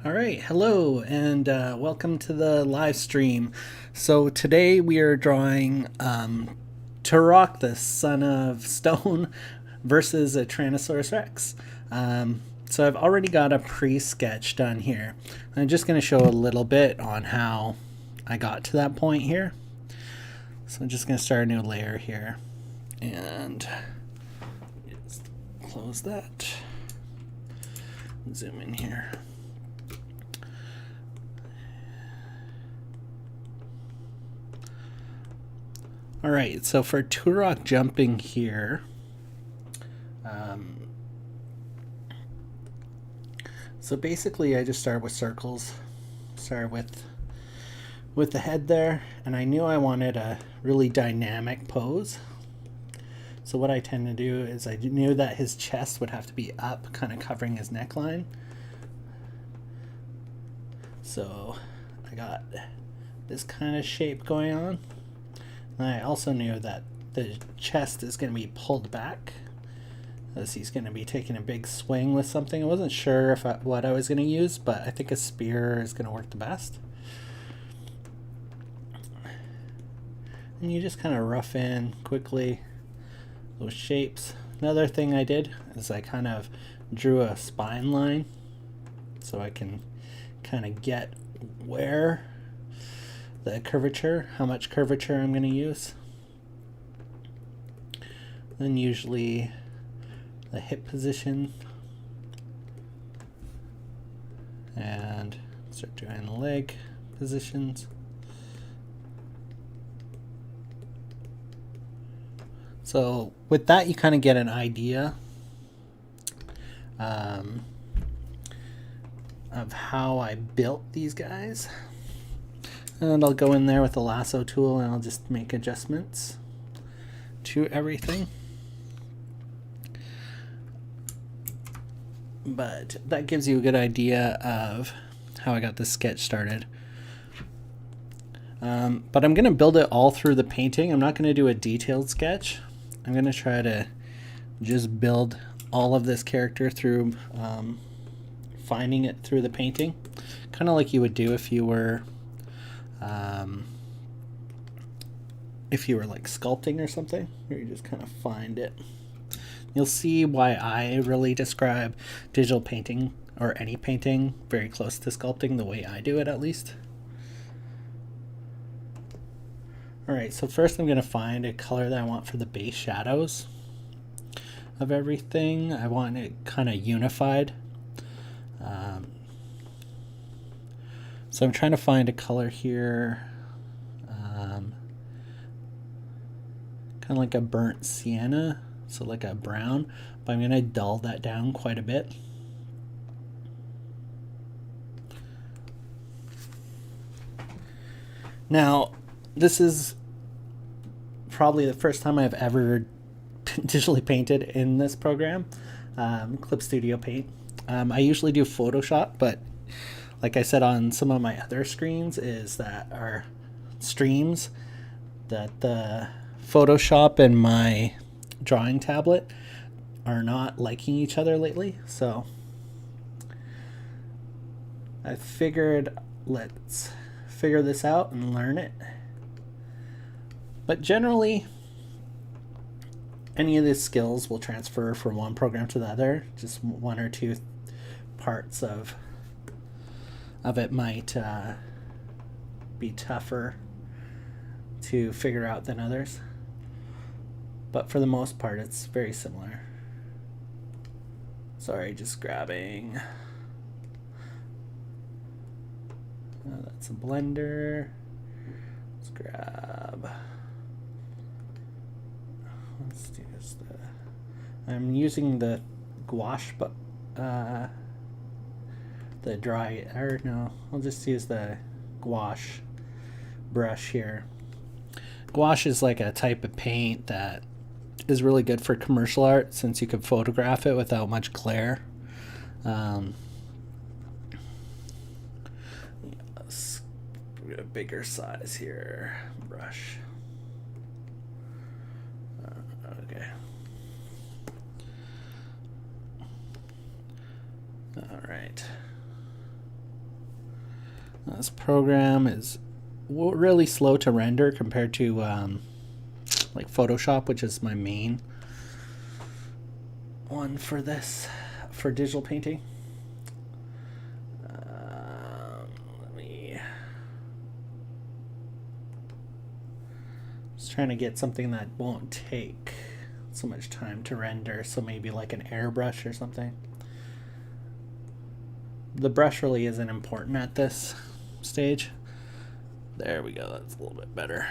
All right, hello, and welcome to the live stream. So today we are drawing Turok, the son of stone, versus a Tyrannosaurus Rex. So I've already got a pre-sketch done here. I'm just going to show a little bit on how I got to that point here. So I'm just going to start a new layer here, and just close that. Zoom in here. All right, so for Turok jumping here, so basically I just start with circles, start with the head there, and I knew I wanted a really dynamic pose. So what I tend to do is I knew that his chest would have to be up, kind of covering his neckline. So I got this kind of shape going on. And I also knew that the chest is going to be pulled back as he's going to be taking a big swing with something. I wasn't sure what I was going to use, but I think a spear is going to work the best. And you just kind of rough in quickly those shapes. Another thing I did is I kind of drew a spine line so I can kind of get where the curvature, how much curvature I'm going to use. Then usually the hip position, and start doing the leg positions. So with that, you kind of get an idea of how I built these guys. And I'll go in there with the lasso tool and I'll just make adjustments to everything. But that gives you a good idea of how I got this sketch started. But I'm going to build it all through the painting. I'm not going to do a detailed sketch. I'm going to try to just build all of this character through finding it through the painting. Kind of like you would do if you were like sculpting or something, where you just kind of find it. You'll see why I really describe digital painting, or any painting, very close to sculpting, the way I do it at least. Alright, so first I'm going to find a color that I want for the base shadows of everything. I want it kind of unified. So I'm trying to find a color here, kind of like a burnt sienna, so like a brown, but I'm going to dull that down quite a bit. Now, this is probably the first time I've ever digitally painted in this program, Clip Studio Paint. I usually do Photoshop, but like I said on some of my other screens streams, that the Photoshop and my drawing tablet are not liking each other lately. So I figured, let's figure this out and learn it. But generally, any of these skills will transfer from one program to the other. Just one or two parts of it might be tougher to figure out than others. But for the most part, it's very similar. Sorry, just grabbing. That's a blender. Let's grab. Let's do this. I'm using the gouache, but the dry, or no, I'll just use the gouache brush here. Gouache is like a type of paint that is really good for commercial art, since you can photograph it without much glare. Let's get a bigger size here, brush. Okay. All right. This program is really slow to render compared to like Photoshop, which is my main one for this, for digital painting. Let me just trying to get something that won't take so much time to render, so maybe like an airbrush or something. The brush really isn't important at this stage. There we go, that's a little bit better.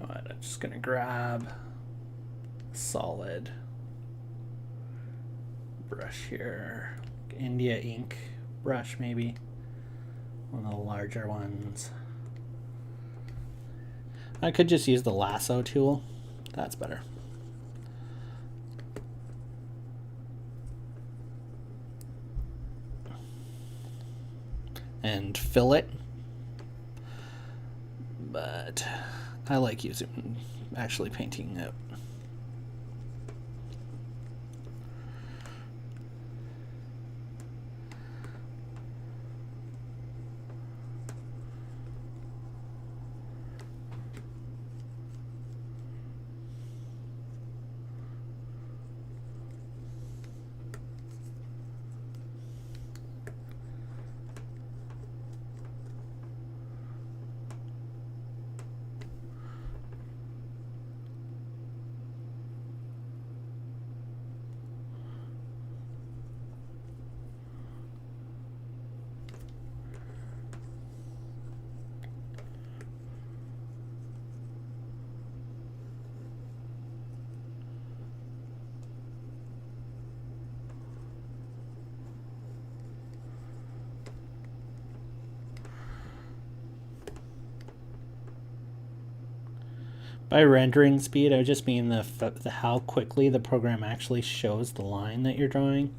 I'm just gonna grab a solid brush here, India ink brush, maybe one of the larger ones. I could just use the lasso tool, that's better. And fill it, but I like using actually painting it. By rendering speed, I just mean the how quickly the program actually shows the line that you're drawing.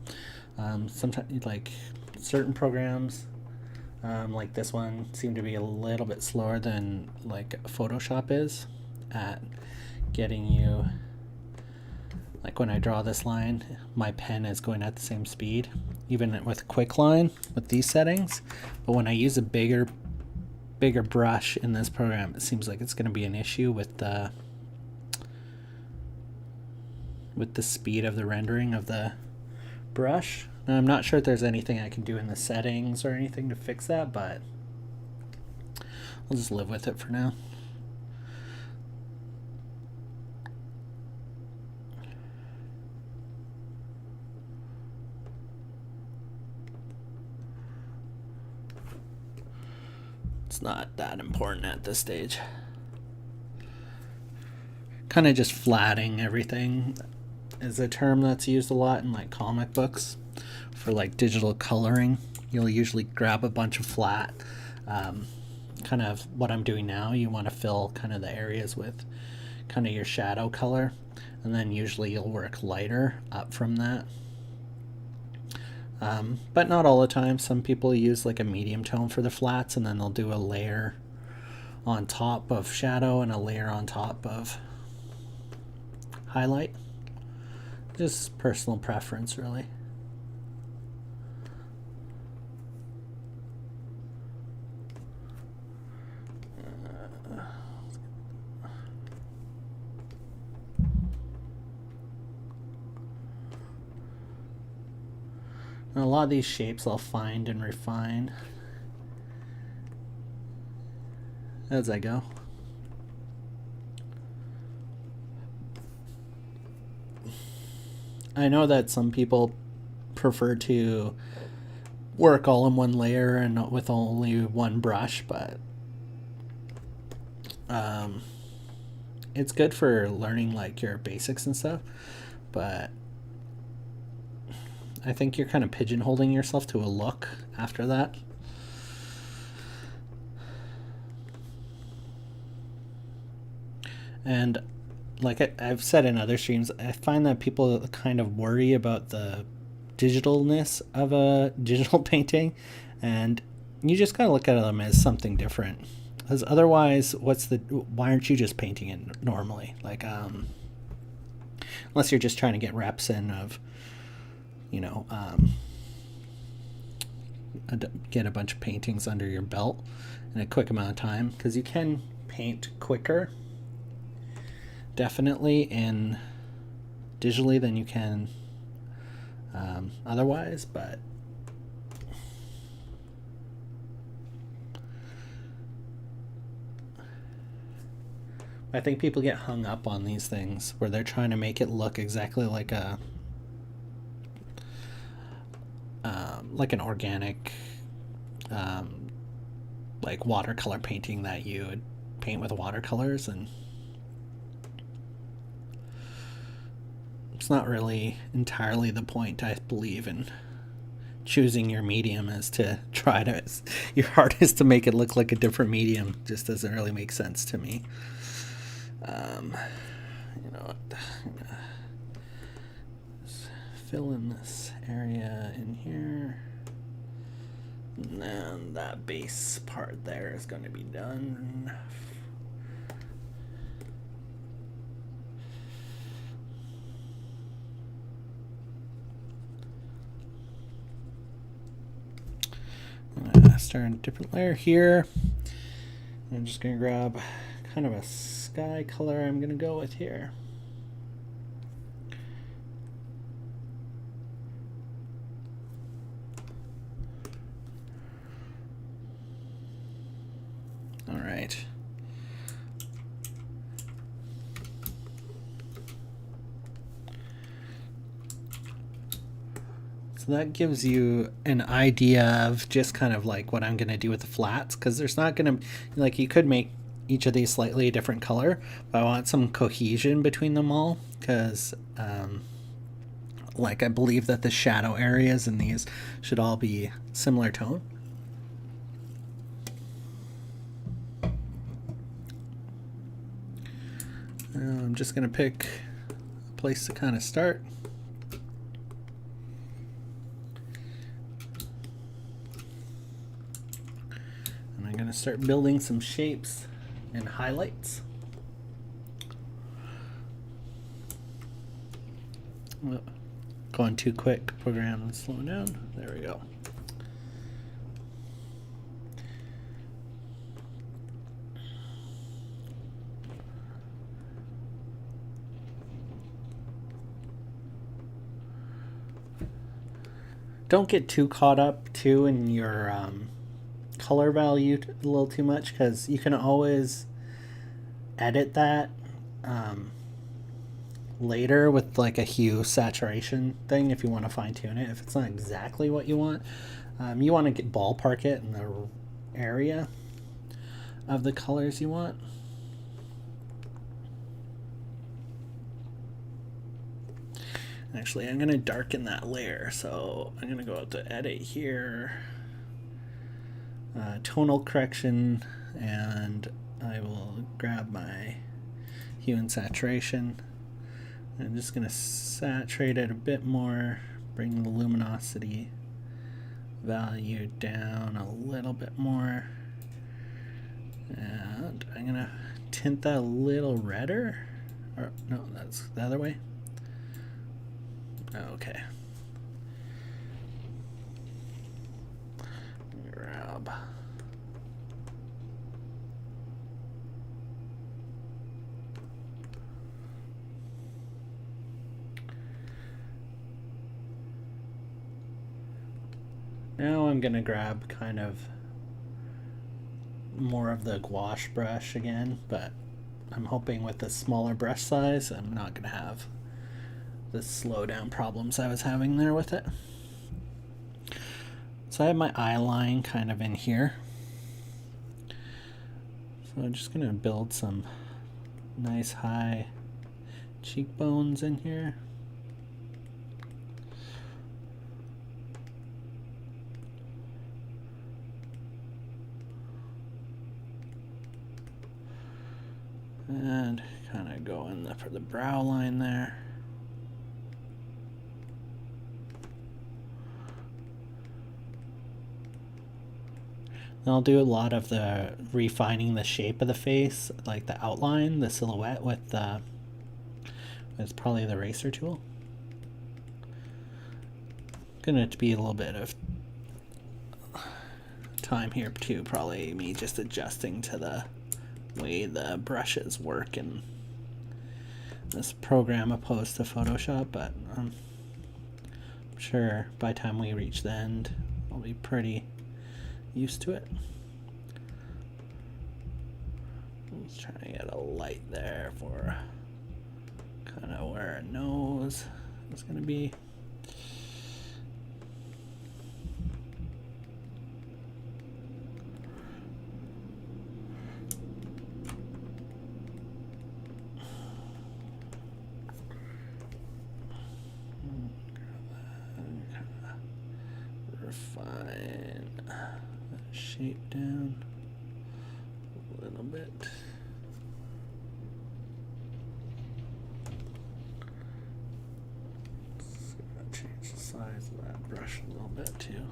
Sometimes, like certain programs, like this one, seem to be a little bit slower than like Photoshop is at getting you. Like when I draw this line, my pen is going at the same speed, even with quick line with these settings. But when I use a bigger brush in this program, it seems like it's going to be an issue with the speed of the rendering of the brush. Now, I'm not sure if there's anything I can do in the settings or anything to fix that, but I'll just live with it for now. It's not that important at this stage. Kind of just flatting everything is a term that's used a lot in like comic books for like digital coloring. You'll usually grab a bunch of flat, kind of what I'm doing now. You want to fill kind of the areas with kind of your shadow color, and then usually you'll work lighter up from that. But not all the time. Some people use like a medium tone for the flats, and then they'll do a layer on top of shadow and a layer on top of highlight. Just personal preference, really. And a lot of these shapes I'll find and refine as I go. I know that some people prefer to work all in one layer and not with only one brush, but it's good for learning like your basics and stuff, but I think you're kind of pigeonholing yourself to a look after that. And like I've said in other streams, I find that people kind of worry about the digitalness of a digital painting, and you just gotta look at them as something different. Because otherwise, why aren't you just painting it normally? Like, unless you're just trying to get reps in of, you know, get a bunch of paintings under your belt in a quick amount of time, because you can paint quicker, definitely, in digitally than you can otherwise, but I think people get hung up on these things where they're trying to make it look exactly like an organic like watercolor painting that you would paint with watercolors, and it's not really entirely the point, I believe, in choosing your medium, is to try to your hardest to make it look like a different medium. Just doesn't really make sense to me. You know what, I'm gonna fill in this area in here, and then that base part there is going to be done. I'm gonna start a different layer here. I'm just gonna grab kind of a sky color I'm gonna go with here. All right. So that gives you an idea of just kind of like what I'm going to do with the flats, because there's not going to, like, you could make each of these slightly a different color, but I want some cohesion between them all, because like I believe that the shadow areas in these should all be similar tone. I'm just going to pick a place to kind of start. And I'm going to start building some shapes and highlights. Oh, going too quick, program, slow down. There we go. Don't get too caught up too in your color value a little too much, because you can always edit that later with like a hue saturation thing if you want to fine tune it. If it's not exactly what you want to get ballpark it in the area of the colors you want. Actually, I'm going to darken that layer, so I'm going to go out to edit here, tonal correction, and I will grab my hue and saturation. I'm just going to saturate it a bit more, bring the luminosity value down a little bit more, and I'm going to tint that a little redder, or no, that's the other way. Okay. Grab. Now I'm gonna grab kind of more of the gouache brush again, but I'm hoping with the smaller brush size I'm not gonna have the slowdown problems I was having there with it. So I have my eye line kind of in here. So I'm just gonna build some nice high cheekbones in here. And kind of go in for the brow line there. And I'll do a lot of the refining the shape of the face, like the outline, the silhouette with probably the eraser tool. Gonna be a little bit of time here too, probably me just adjusting to the way the brushes work in this program opposed to Photoshop, but I'm sure by the time we reach the end I'll be pretty used to it. I'm just trying to get a light there for kind of where our nose is going to be. Refine that shape down a little bit. So I'm going to change the size of that brush a little bit too.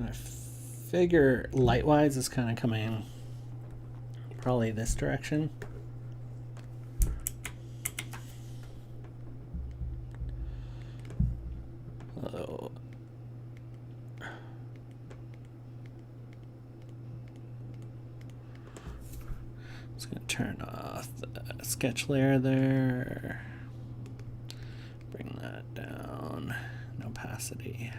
I figure light-wise is kind of coming probably this direction. Although just going to turn off the sketch layer there. Bring that down in opacity.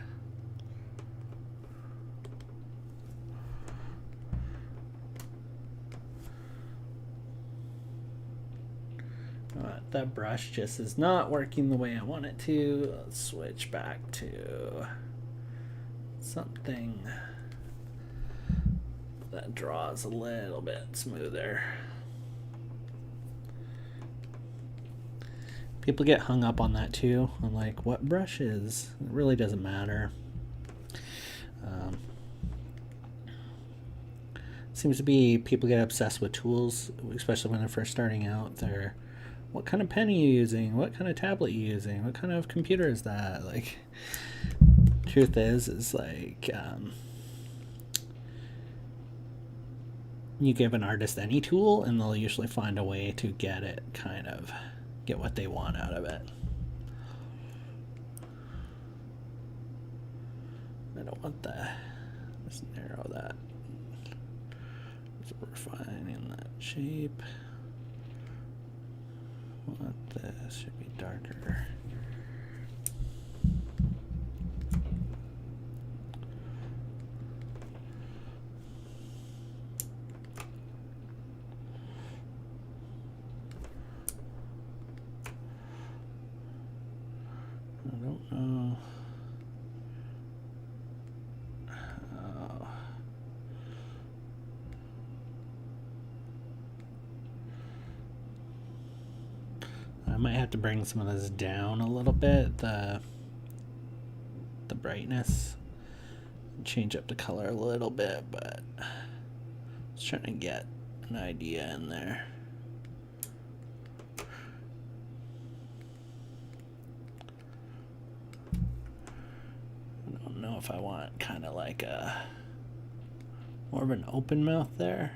That brush just is not working the way I want it to. Let's switch back to something that draws a little bit smoother. People get hung up on that too. I'm like, what brushes? It really doesn't matter. Seems to be people get obsessed with tools, especially when they're first starting out. They're, what kind of pen are you using? What kind of tablet are you using? What kind of computer is that? Like, truth is like, you give an artist any tool and they'll usually find a way to get what they want out of it. I don't want that. Just narrow that. Just refining that shape. What, this should be darker. I don't know. I might have to bring some of this down a little bit, the brightness, change up the color a little bit, but just trying to get an idea in there. I don't know if I want kind of like a more of an open mouth there.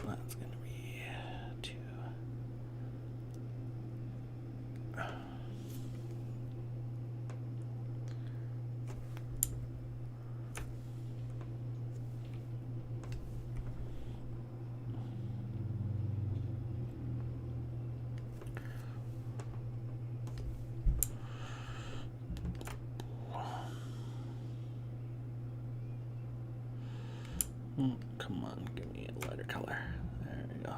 That's going to be too. Come on, give me a lighter color. There we go.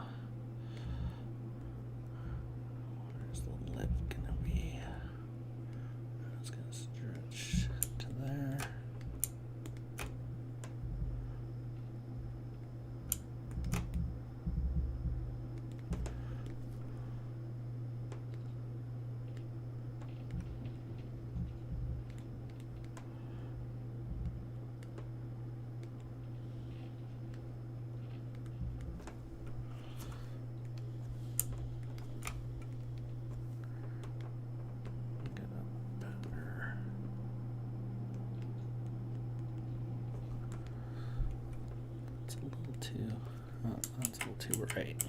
little too bright.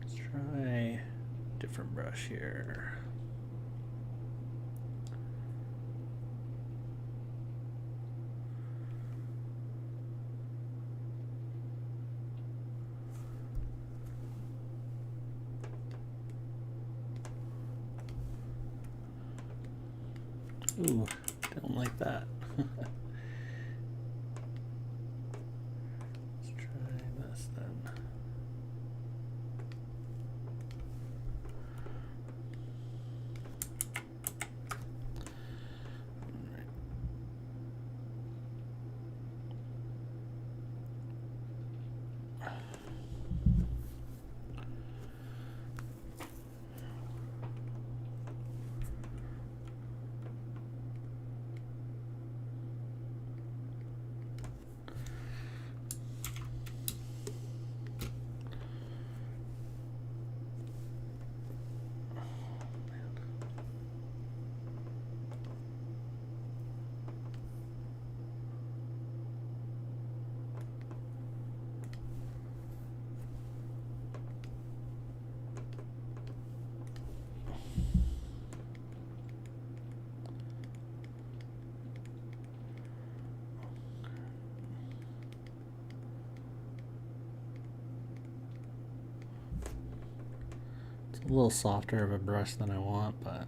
Let's try a different brush here. Ooh, don't like that. Let's try this then. A little softer of a brush than I want, but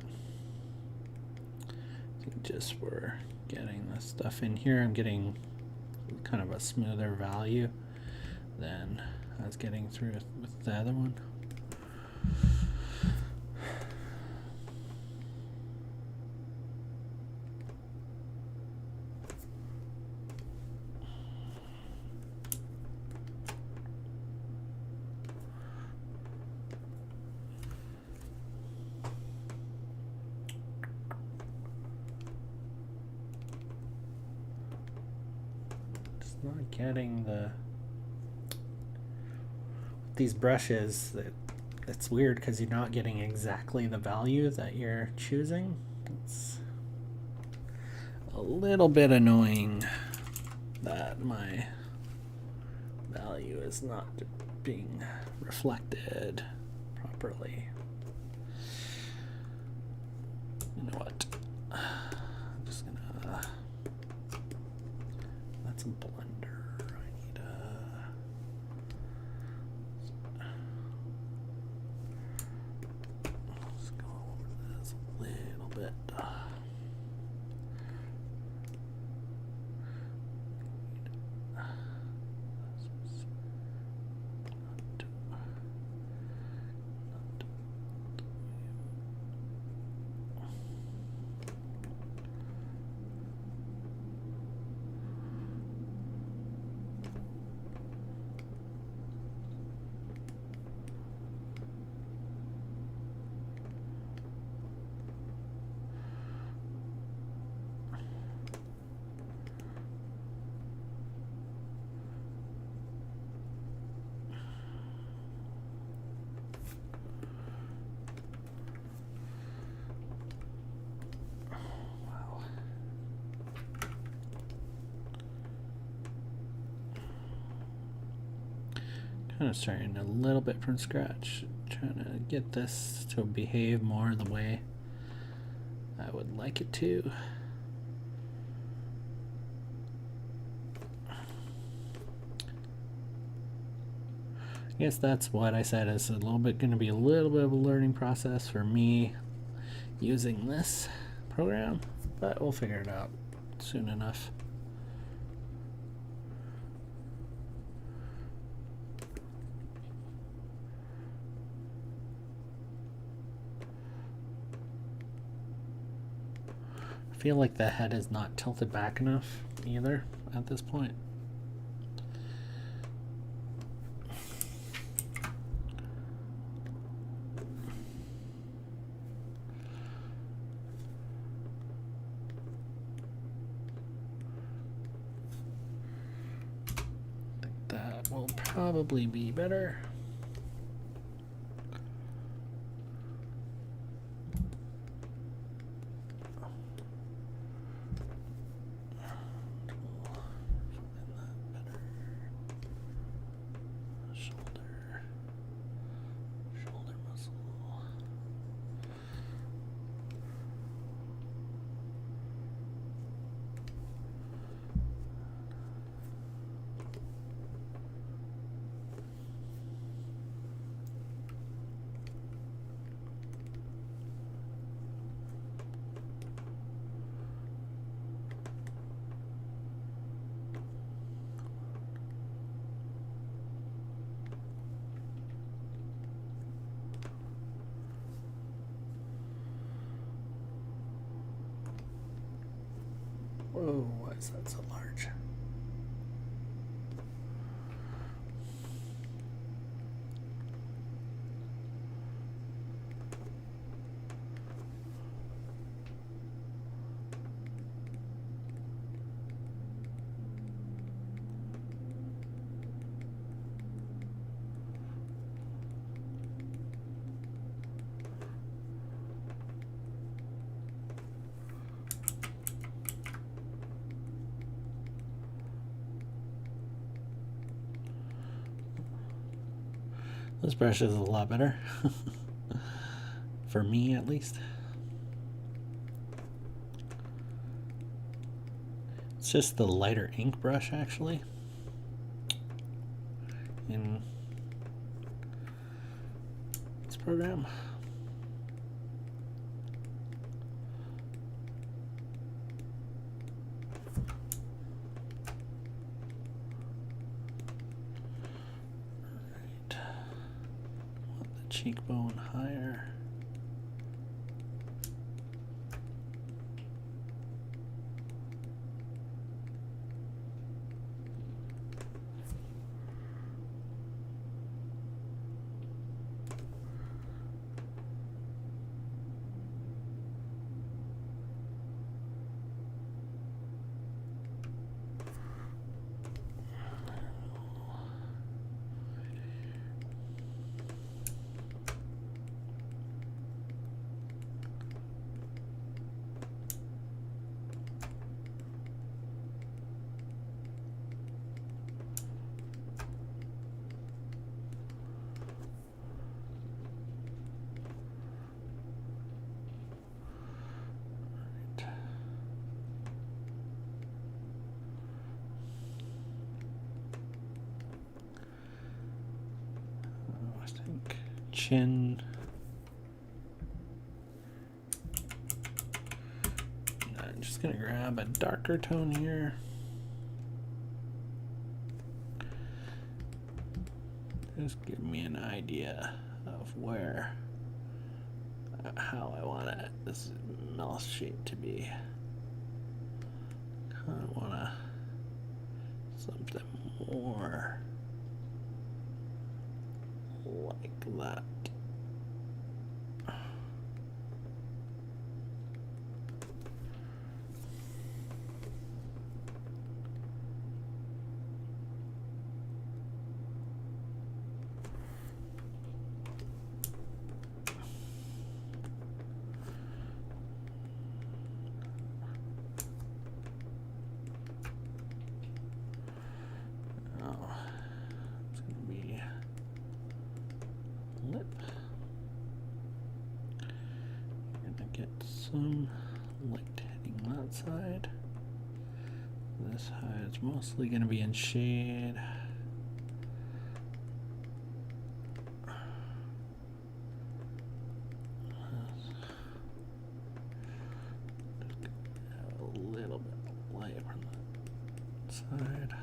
I think just for getting this stuff in here, I'm getting kind of a smoother value than I was getting through with the other one. Not getting these brushes, it's weird because you're not getting exactly the value that you're choosing. It's a little bit annoying that my value is not being reflected properly. You know what? I'm just gonna, that's a blender. Kind of starting a little bit from scratch, trying to get this to behave more the way I would like it to. I guess that's what I said is a little bit going to be a little bit of a learning process for me using this program, but we'll figure it out soon enough. I feel like the head is not tilted back enough either at this point. I think that will probably be better. So that's a large. This brush is a lot better. For me, at least. It's just the lighter ink brush, actually. In this program. Cheekbone higher. Chin. I'm just gonna grab a darker tone here. Just give me an idea of where, how I want this mouth shape to be. Kind of want something more like that. Some light hitting that side. This side is mostly going to be in shade. A little bit of light on that side.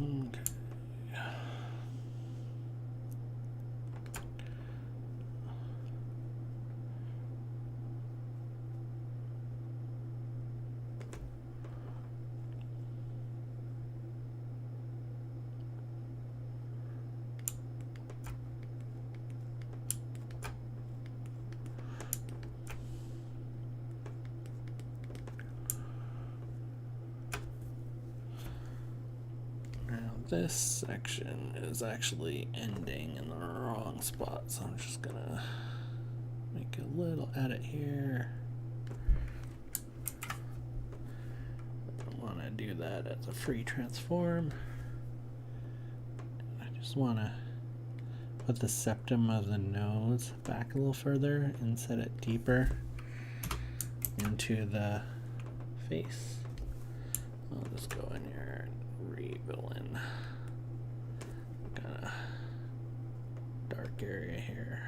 Okay. Now this section is actually ending in the wrong spot, so I'm just gonna make a little edit here. I want to do that as a free transform. I just want to put the septum of the nose back a little further and set it deeper into the face. I'll just go in here and refill in kind of dark area here.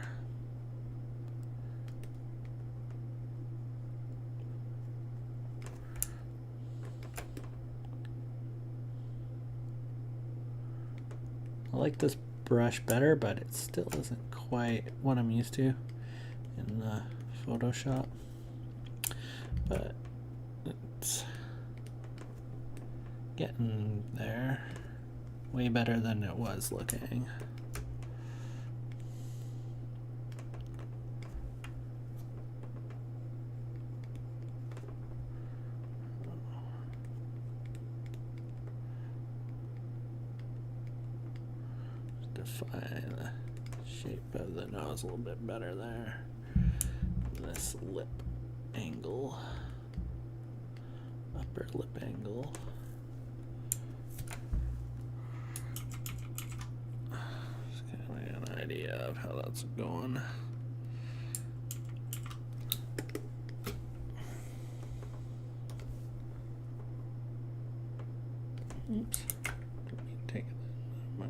I like this brush better, but it still isn't quite what I'm used to in the Photoshop. But it's getting there. Way better than it was looking. Define the shape of the nose a little bit better there. This lip angle, upper lip angle. Just kind of get an idea of how that's going. Oops, don't need to take that much.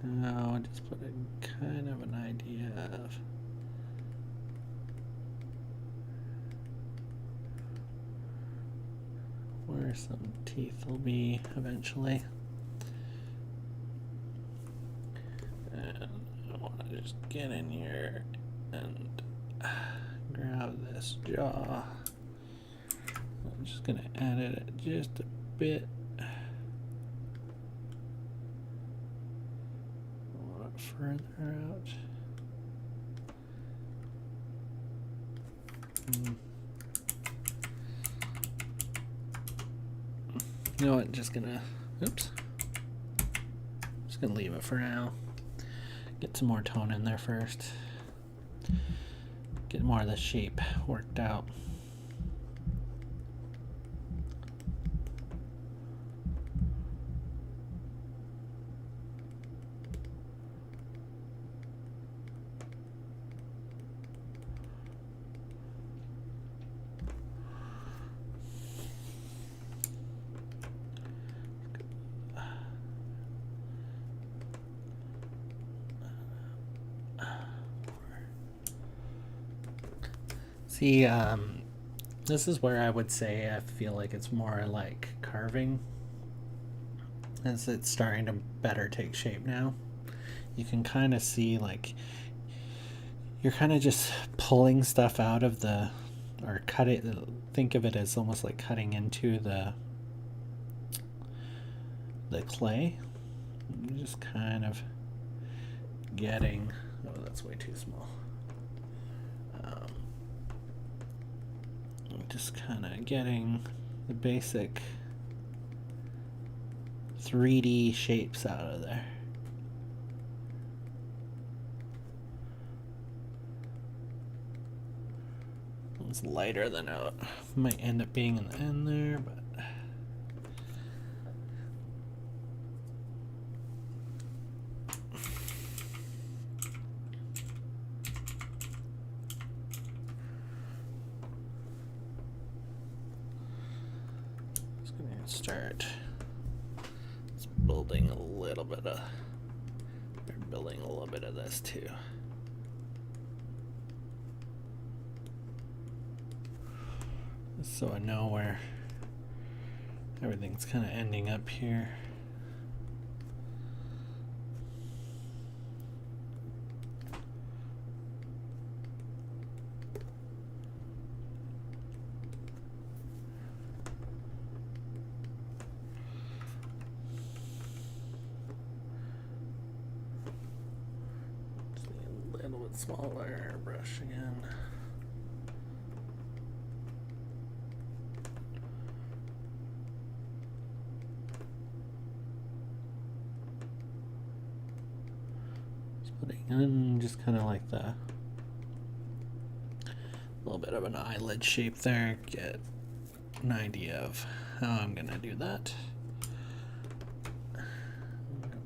No, just put a kind of an idea of where some teeth will be eventually. And I want to just get in here and grab this jaw. I'm just going to edit it just a bit. Further out. You know what? Just gonna leave it for now. Get some more tone in there first. Get more of the shape worked out. See, this is where I would say I feel like it's more like carving, as it's starting to better take shape now. You can kind of see like you're kind of just pulling stuff out of the, or cut it, think of it as almost like cutting into the clay. You're just kind of getting, oh, that's way too small. Just kind of getting the basic 3D shapes out of there. It's lighter than it might end up being in the end there, but just going to start building a little bit of, building a little bit of this too. So I know where everything's kind of ending up here. Just need a little bit smaller brush again. And just kind of like a little bit of an eyelid shape there, get an idea of how I'm gonna do that. Go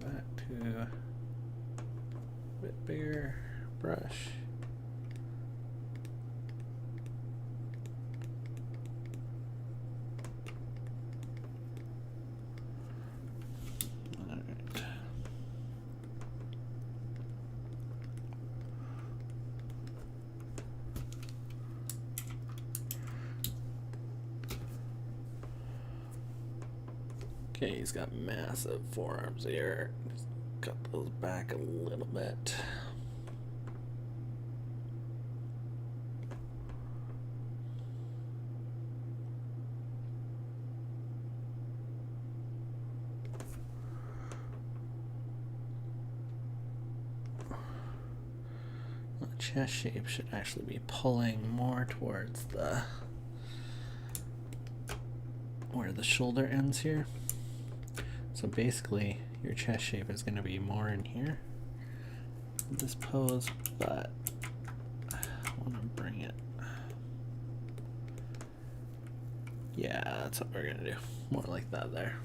back to a bit bigger brush. Okay, he's got massive forearms here. Just cut those back a little bit. The chest shape should actually be pulling more towards the where the shoulder ends here. So basically, your chest shape is going to be more in here, this pose, but I want to bring it. Yeah, that's what we're going to do. More like that there.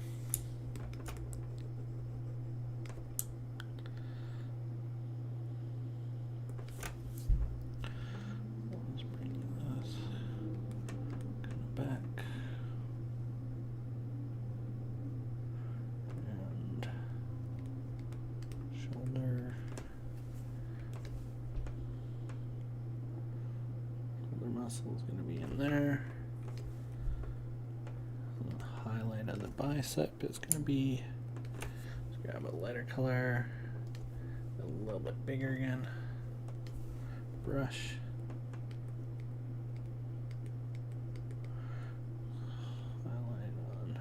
Let's bring this kind of back. Muscle is going to be in there. And the highlight of the bicep is going to be, let's grab a lighter color, a little bit bigger again, brush. Highlight on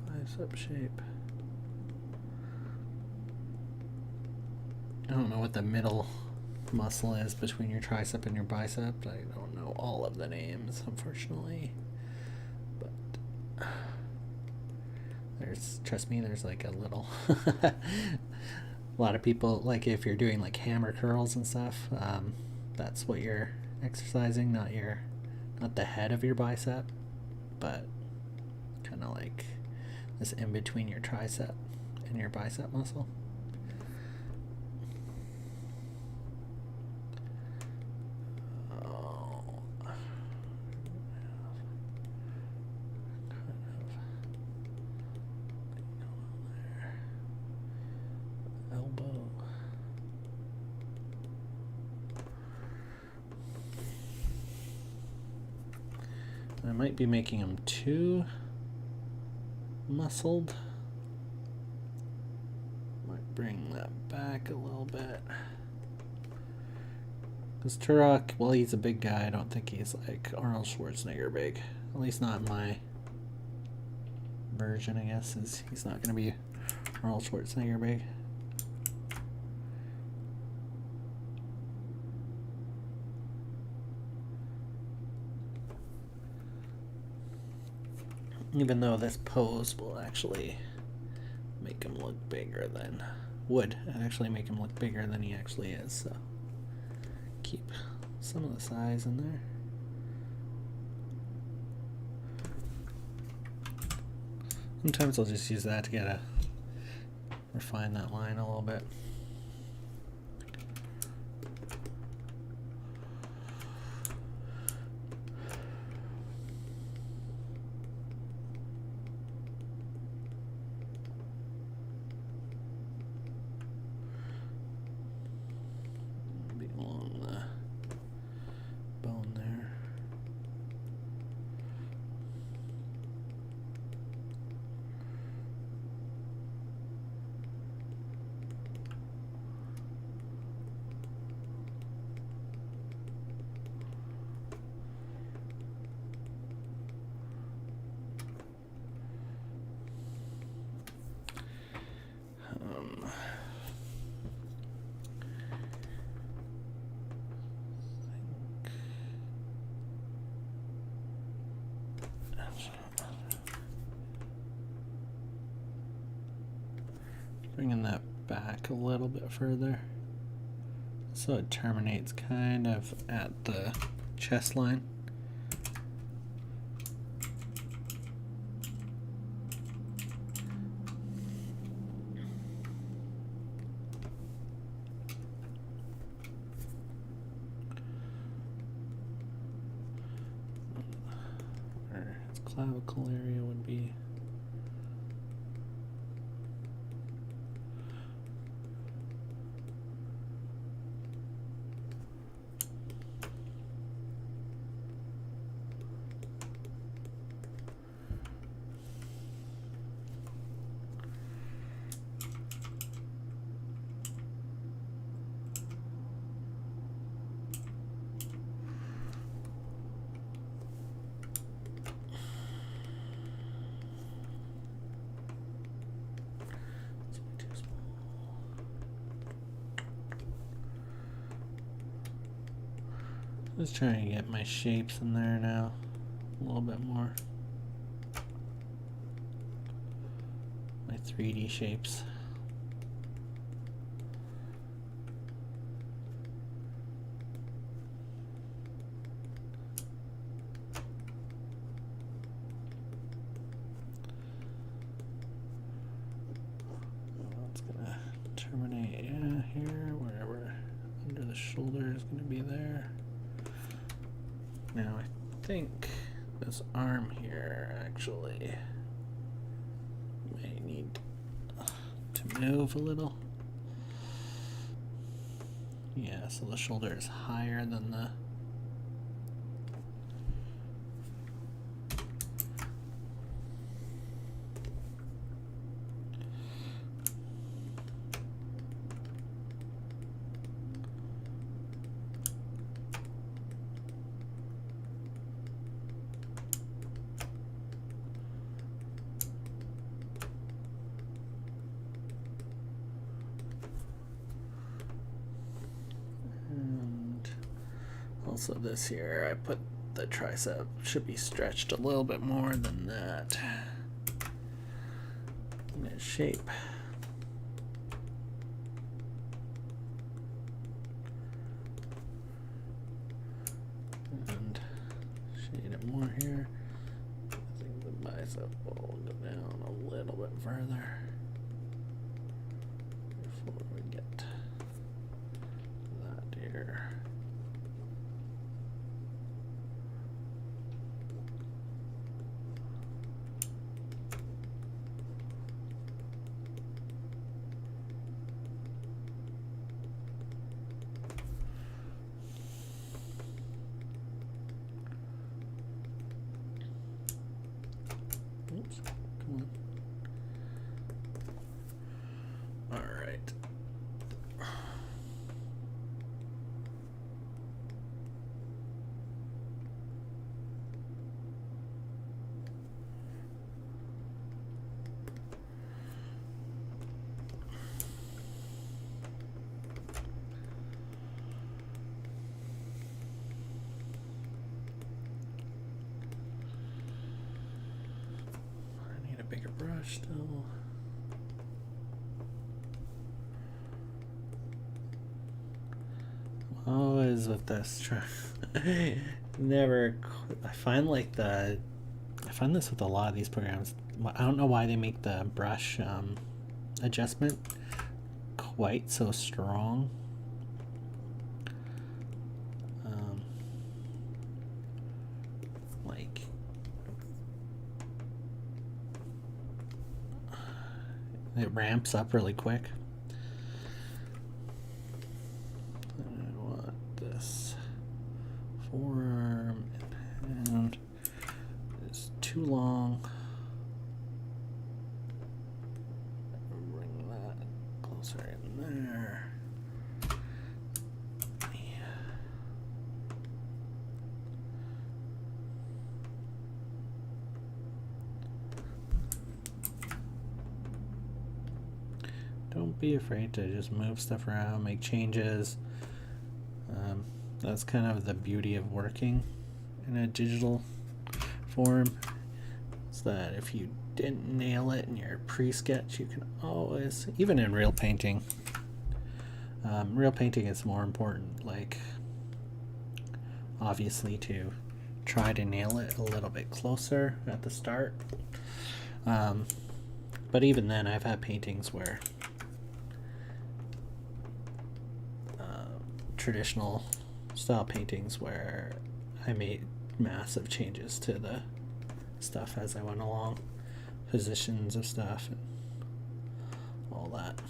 bicep shape. I don't know what the middle muscle is between your tricep and your bicep. I don't know all of the names, unfortunately. But trust me, there's like a little. A lot of people, like if you're doing like hammer curls and stuff, that's what you're exercising, not the head of your bicep, but kind of like this in between your tricep and your bicep muscle. I might be making them too muscled. Might bring that back a little bit. Because Turok, well, he's a big guy. I don't think he's like Arnold Schwarzenegger big. At least not in my version, I guess. He's not going to be Arnold Schwarzenegger big. Even though this pose will actually make him look bigger than, would actually make him look bigger than he actually is, so keep some of the size in there. Sometimes I'll just use that to refine that line a little bit. bringing that back a little bit further so it terminates kind of at the chest line. Where its clavicle area would be. Just trying to get my shapes in there now a little bit more. My 3D shapes. It's gonna terminate here, wherever under the shoulder is gonna be there. Now I think this arm here actually may need to move a little. Yeah, so the shoulder is higher than the also this here, I put the tricep should be stretched a little bit more than that. In its shape. And shade it more here. I think the bicep will go down a little bit further before we get that here. Oops, come on. All right. Bigger brush still. Always with this try. Never. I find this with a lot of these programs. I don't know why they make the brush adjustment quite so strong. Like. It ramps up really quick. I want this forearm and hand is too long. Bring that closer in there. Don't be afraid to just move stuff around, make changes. That's kind of the beauty of working in a digital form. so that if you didn't nail it in your pre-sketch, you can always, even in real painting, real painting is more important, like obviously to try to nail it a little bit closer at the start. But even then, I've had paintings where traditional style paintings where I made massive changes to the stuff as I went along, positions of stuff and all that.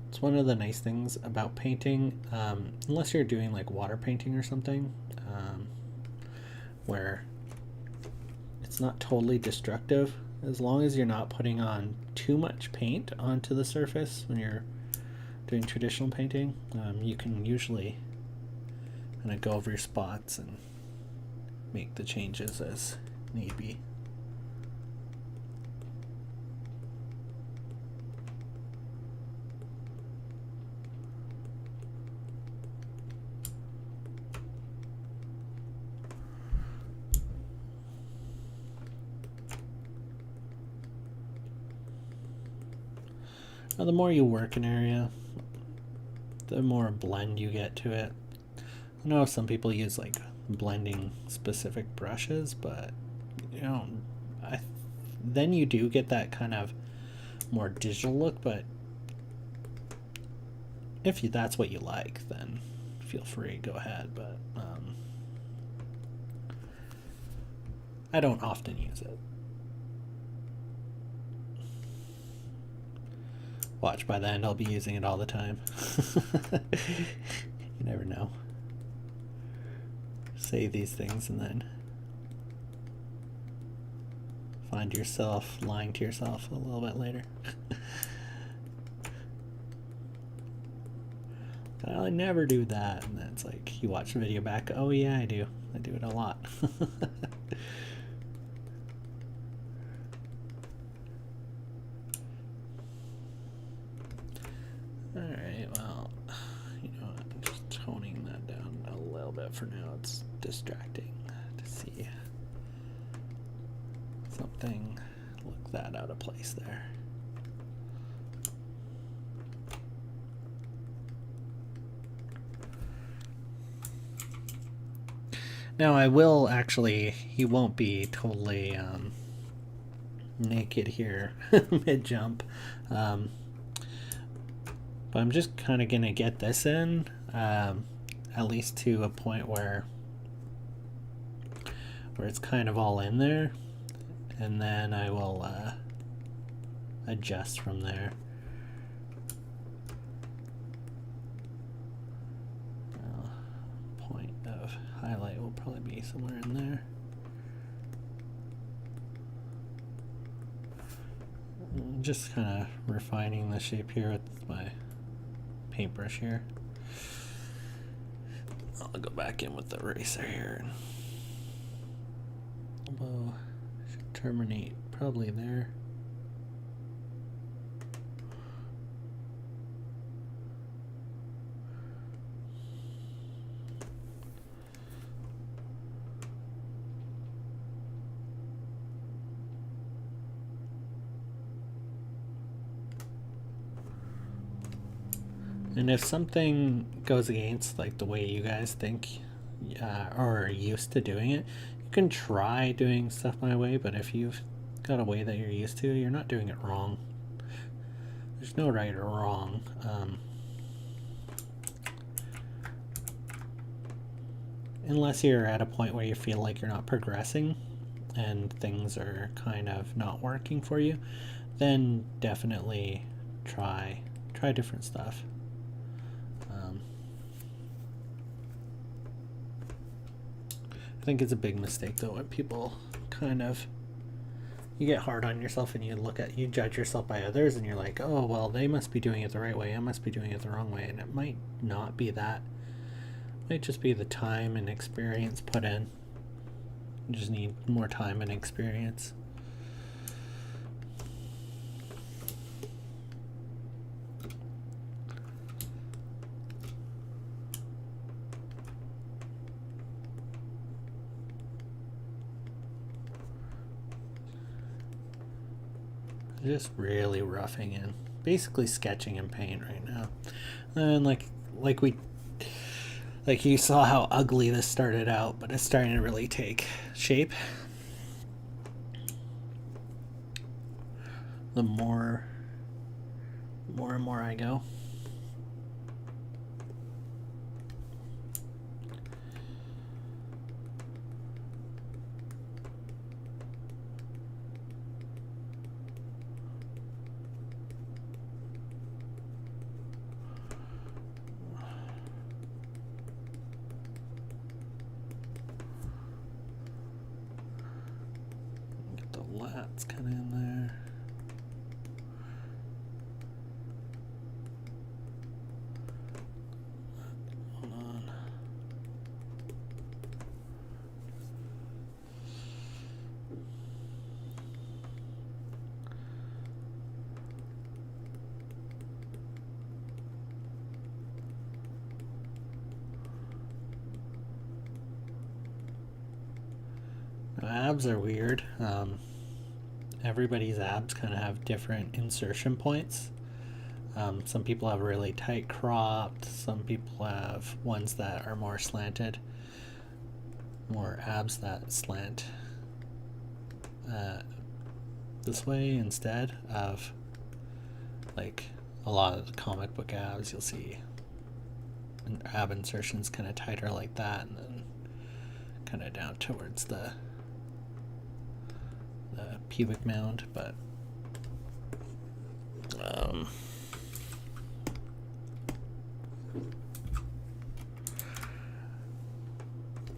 It's one of the nice things about painting, unless you're doing like water painting or something, where it's not totally destructive, as long as you're not putting on too much paint onto the surface when you're doing traditional painting. You can usually kind of go over your spots and make the changes as need be. Now, the more you work an area, the more blend you get to it. I know some people use like blending specific brushes, but you know, then you do get that kind of more digital look. But if that's what you like, then feel free, go ahead. But I don't often use it. Watch, by the end I'll be using it all the time. You never know. Say these things and then find yourself lying to yourself a little bit later. I never do that, and then it's like you watch the video back, oh yeah, I do it a lot. Alright, well, you know what, I'm just toning that down a little bit for now. It's distracting to see something look that out of place there. Now I will actually, he won't be totally naked here mid-jump. But I'm just kind of going to get this in, at least to a point where it's kind of all in there. And then I will adjust from there. Point of highlight will probably be somewhere in there. Just kind of refining the shape here with my paintbrush here. I'll go back in with the eraser here. Elbow should terminate probably there. And if something goes against like the way you guys think or are used to doing it, you can try doing stuff my way, but if you've got a way that you're used to, you're not doing it wrong. There's no right or wrong. Unless you're at a point where you feel like you're not progressing and things are kind of not working for you, then definitely try different stuff. I think it's a big mistake though when people kind of, you get hard on yourself and you judge yourself by others and you're like, oh well, they must be doing it the right way, I must be doing it the wrong way, and it might not be that. It might just be the time and experience put in. You just need more time and experience. Just really roughing in, basically sketching in paint right now. And like you saw how ugly this started out, but it's starting to really take shape. The more and more I go. Get the lats kind of in there. Abs are weird. Everybody's abs kind of have different insertion points. Some people have really tight cropped. Some people have ones that are more slanted. More abs that slant this way instead of like a lot of the comic book abs. You'll see ab insertions kind of tighter like that, and then kind of down towards the pubic mound, but I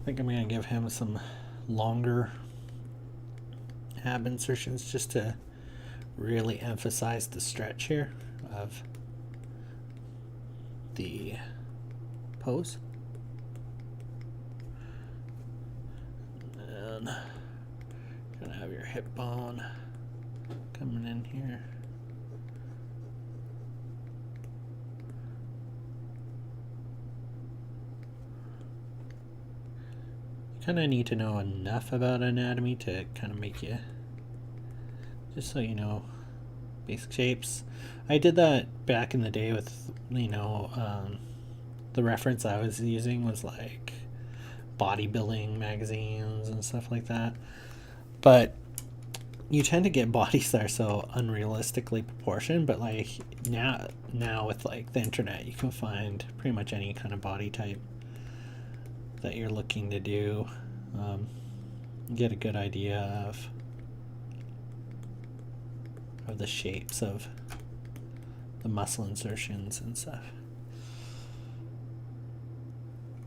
think I'm going to give him some longer ab insertions just to really emphasize the stretch here of the pose. And gonna have your hip bone coming in here. You kind of need to know enough about anatomy to kind of make you, just so you know basic shapes. I did that back in the day with, the reference I was using was like bodybuilding magazines and stuff like that. But you tend to get bodies that are so unrealistically proportioned, but like now with like the internet, you can find pretty much any kind of body type that you're looking to do. Get a good idea of the shapes of the muscle insertions and stuff.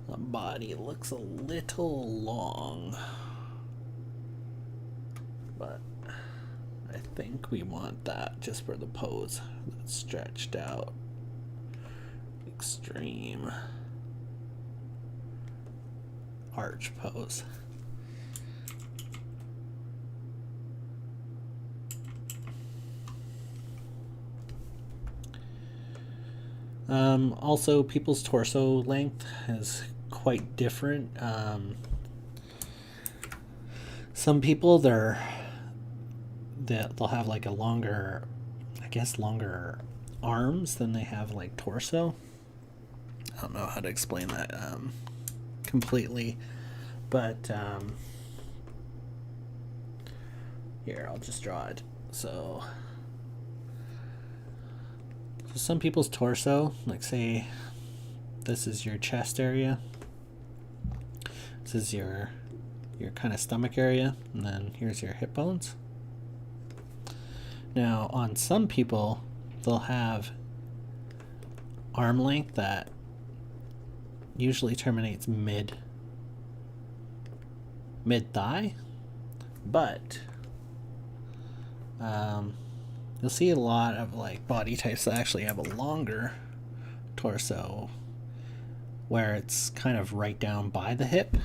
The body looks a little long, but I think we want that just for the pose. That's stretched out, extreme arch pose. Also, people's torso length is quite different. Some people they'll have like a longer arms than they have like torso. I don't know how to explain that completely, but here I'll just draw it. So some people's torso, like say this is your chest area, this is your kind of stomach area, and then here's your hip bones. Now on some people, they'll have arm length that usually terminates mid thigh, but you'll see a lot of like body types that actually have a longer torso where it's kind of right down by the hip.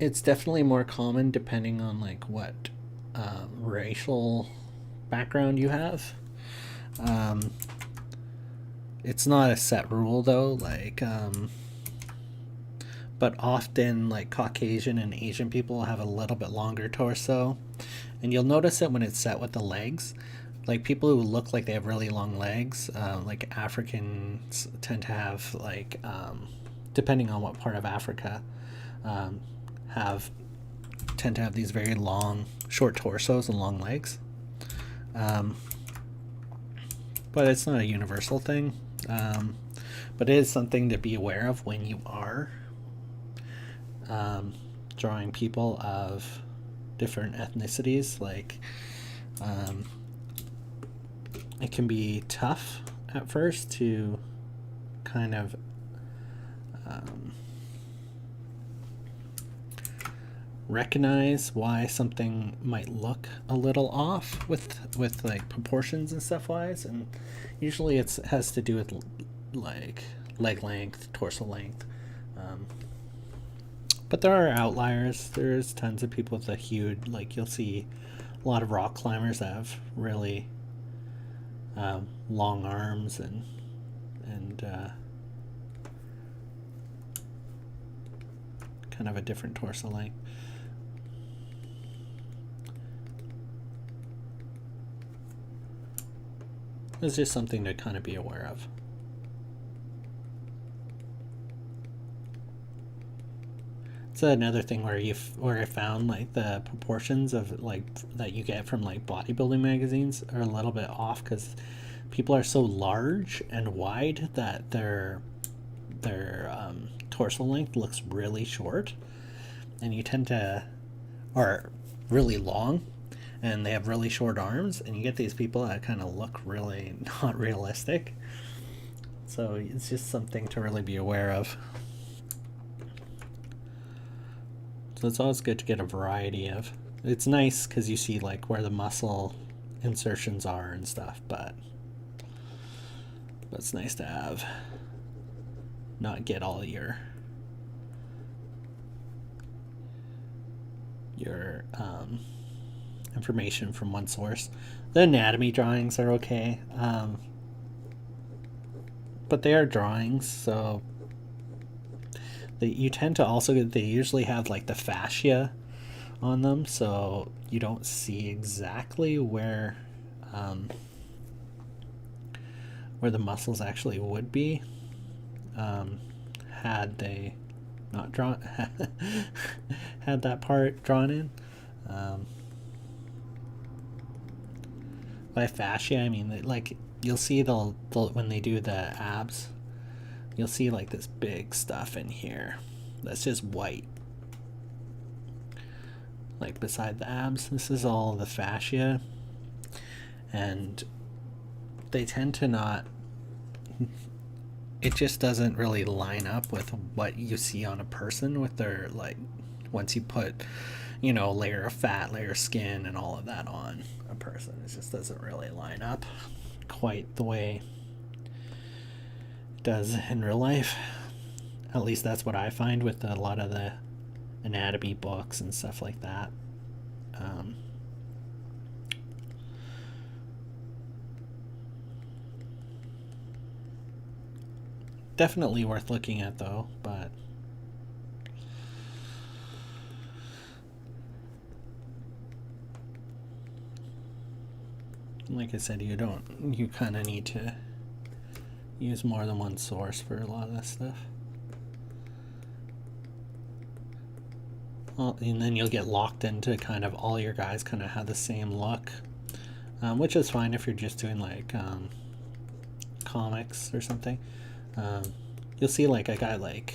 It's definitely more common depending on like what racial background you have. It's not a set rule though, but often like Caucasian and Asian people have a little bit longer torso, and you'll notice it when it's set with the legs. Like people who look like they have really long legs, like Africans tend to have depending on what part of Africa, um, have tend to have these very long, short torsos and long legs. Um, but it's not a universal thing. But it is something to be aware of when you are um, drawing people of different ethnicities. Um, it can be tough at first to kind of um, recognize why something might look a little off with like proportions and stuff wise, and usually it has to do with like leg length, torso length. um, but there are outliers. There's tons of people with a huge, like you'll see a lot of rock climbers that have really long arms and kind of a different torso length. It's just something to kind of be aware of. It's another thing where I found like the proportions of like that you get from like bodybuilding magazines are a little bit off because people are so large and wide that their torso length looks really short, and you tend to, or really long, and they have really short arms, and you get these people that kind of look really not realistic. So it's just something to really be aware of. So it's always good to get a variety of. It's nice because you see like where the muscle insertions are and stuff, but it's nice to have not get all your information from one source. The anatomy drawings are okay, but they are drawings, so you tend to also, they usually have like the fascia on them, so you don't see exactly where the muscles actually would be, had they not drawn had that part drawn in. By fascia I mean like you'll see they'll when they do the abs, you'll see like this big stuff in here that's just white, like beside the abs. This is all the fascia, and they tend to not, it just doesn't really line up with what you see on a person with their, like, once you put, layer of fat, layer of skin and all of that on a person, it just doesn't really line up quite the way it does in real life. At least that's what I find with a lot of the anatomy books and stuff like that. Definitely worth looking at though, but like I said, you kind of need to use more than one source for a lot of this stuff. Well, and then you'll get locked into kind of all your guys kind of have the same look, which is fine if you're just doing like comics or something. You'll see like a guy like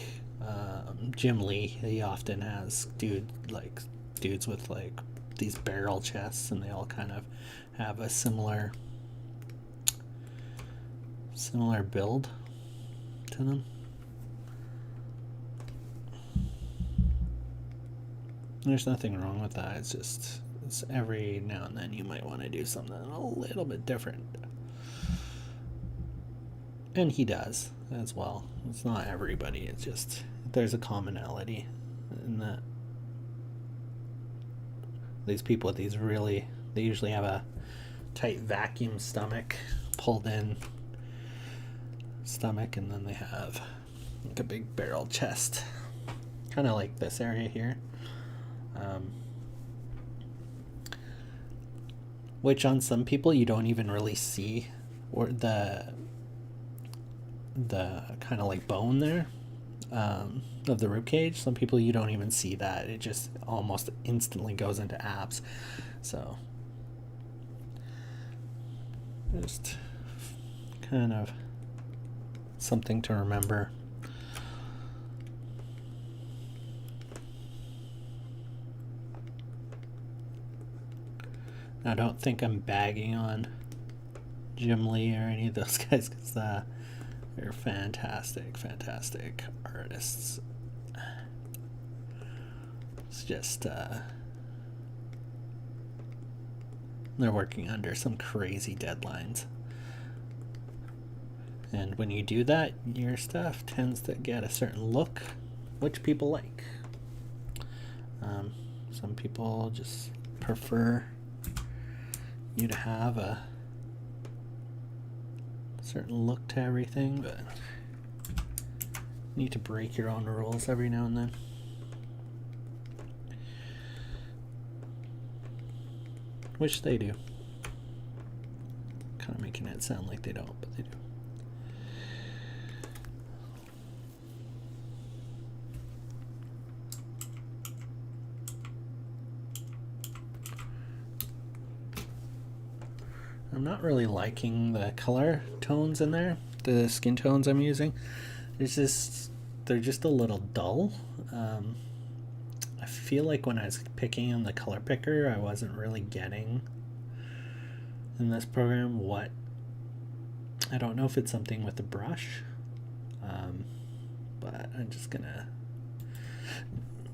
Jim Lee. He often has dudes with like these barrel chests, and they all kind of have a similar build to them. There's nothing wrong with that. It's every now and then you might want to do something a little bit different. And he does as well. It's not everybody. It's just there's a commonality in that these people with these they usually have a tight vacuum stomach pulled in stomach, and then they have like a big barrel chest, kind of like this area here, which on some people you don't even really see, or the kind of like bone there, of the rib cage. Some people you don't even see that; it just almost instantly goes into abs. So just kind of something to remember. I don't think I'm bagging on Jim Lee or any of those guys, because they're fantastic artists. It's just they're working under some crazy deadlines, and when you do that, your stuff tends to get a certain look which people like. Some people just prefer you to have a certain look to everything, but you need to break your own rules every now and then. Which they do. Kind of making it sound like they don't, but they do. I'm not really liking the color tones in there, the skin tones I'm using. They're just a little dull. I feel like when I was picking in the color picker, I wasn't really getting in this program what, I don't know if it's something with the brush, but I'm just gonna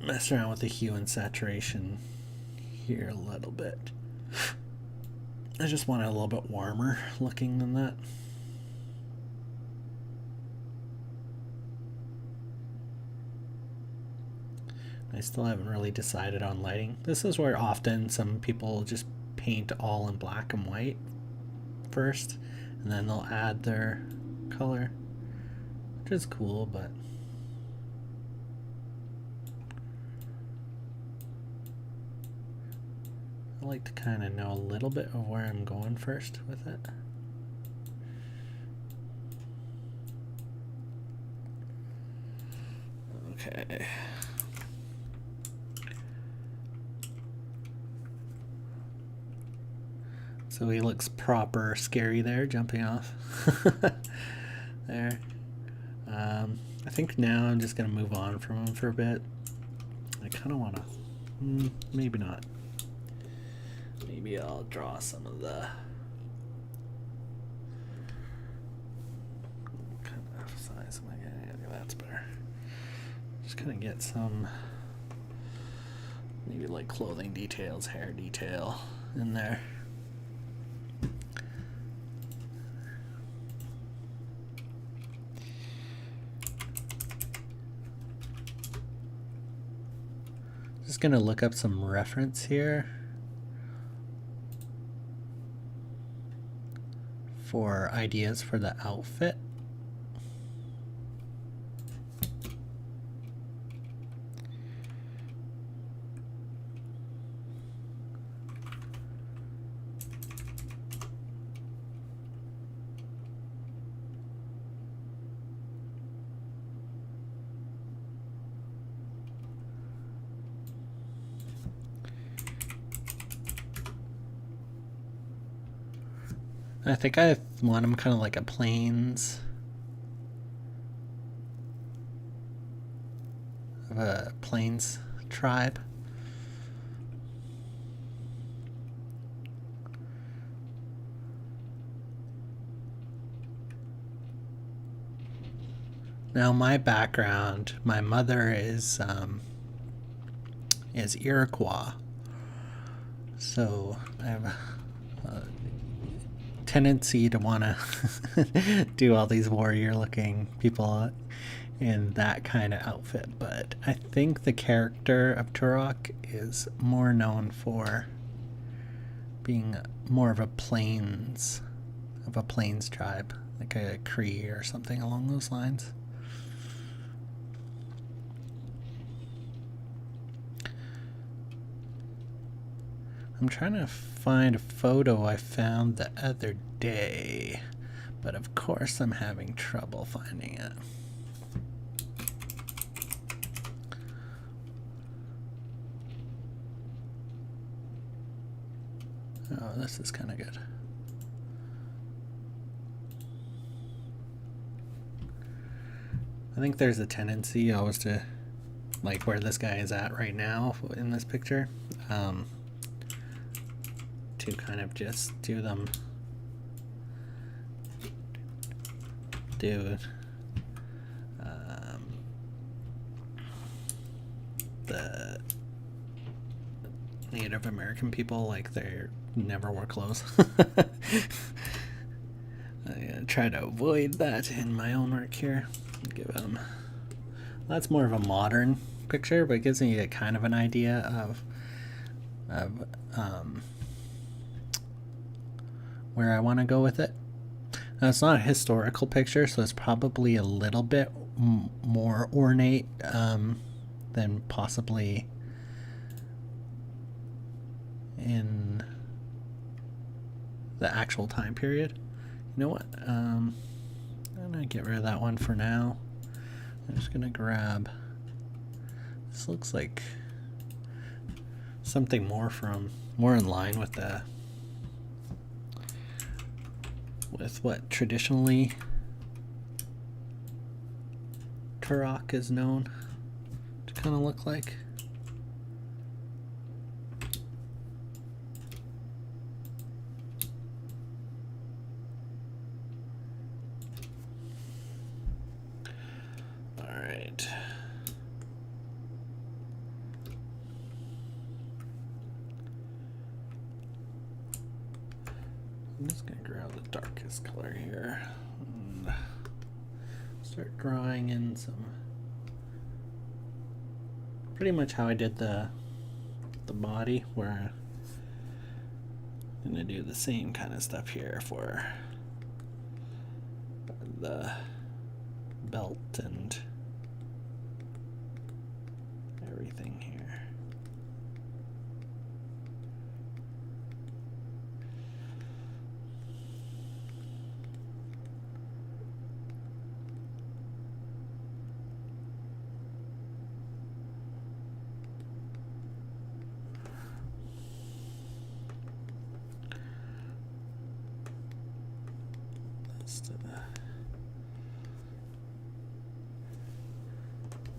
mess around with the hue and saturation here a little bit. I just want it a little bit warmer looking than that. I still haven't really decided on lighting. This is where often some people just paint all in black and white first, and then they'll add their color, which is cool, but I like to kind of know a little bit of where I'm going first with it. Okay. So he looks proper scary there, jumping off. There. I think now I'm just going to move on from him for a bit. I kind of want to... maybe not. Maybe I'll draw some of the... kind of emphasize. Yeah, that's better. Just kind of get some... maybe like clothing details, hair detail in there. Just gonna look up some reference here for ideas for the outfit. I think I want him kind of like a plains of a plains tribe. Now my background, my mother is Iroquois, so I have a tendency to want to do all these warrior looking people in that kind of outfit, but I think the character of Turok is more known for being more of a plains tribe like a Cree or something along those lines. I'm trying to find a photo I found the other day, but of course I'm having trouble finding it. Oh, this is kind of good. I think there's a tendency always to, like where this guy is at right now in this picture, to kind of just do them, the Native American people, like they never wore clothes. I try to avoid that in my own work here. Give them. That's more of a modern picture, but it gives me a kind of an idea of where I want to go with it. Now, it's not a historical picture, so it's probably a little bit more ornate than possibly in the actual time period. You know what? I'm gonna get rid of that one for now. I'm just gonna grab. This looks like something more in line with what traditionally Turok is known to kind of look like. All right. I'm just going to grab the darkest color here and start drawing in some, pretty much how I did the body, where I'm going to do the same kind of stuff here for the belt and everything here.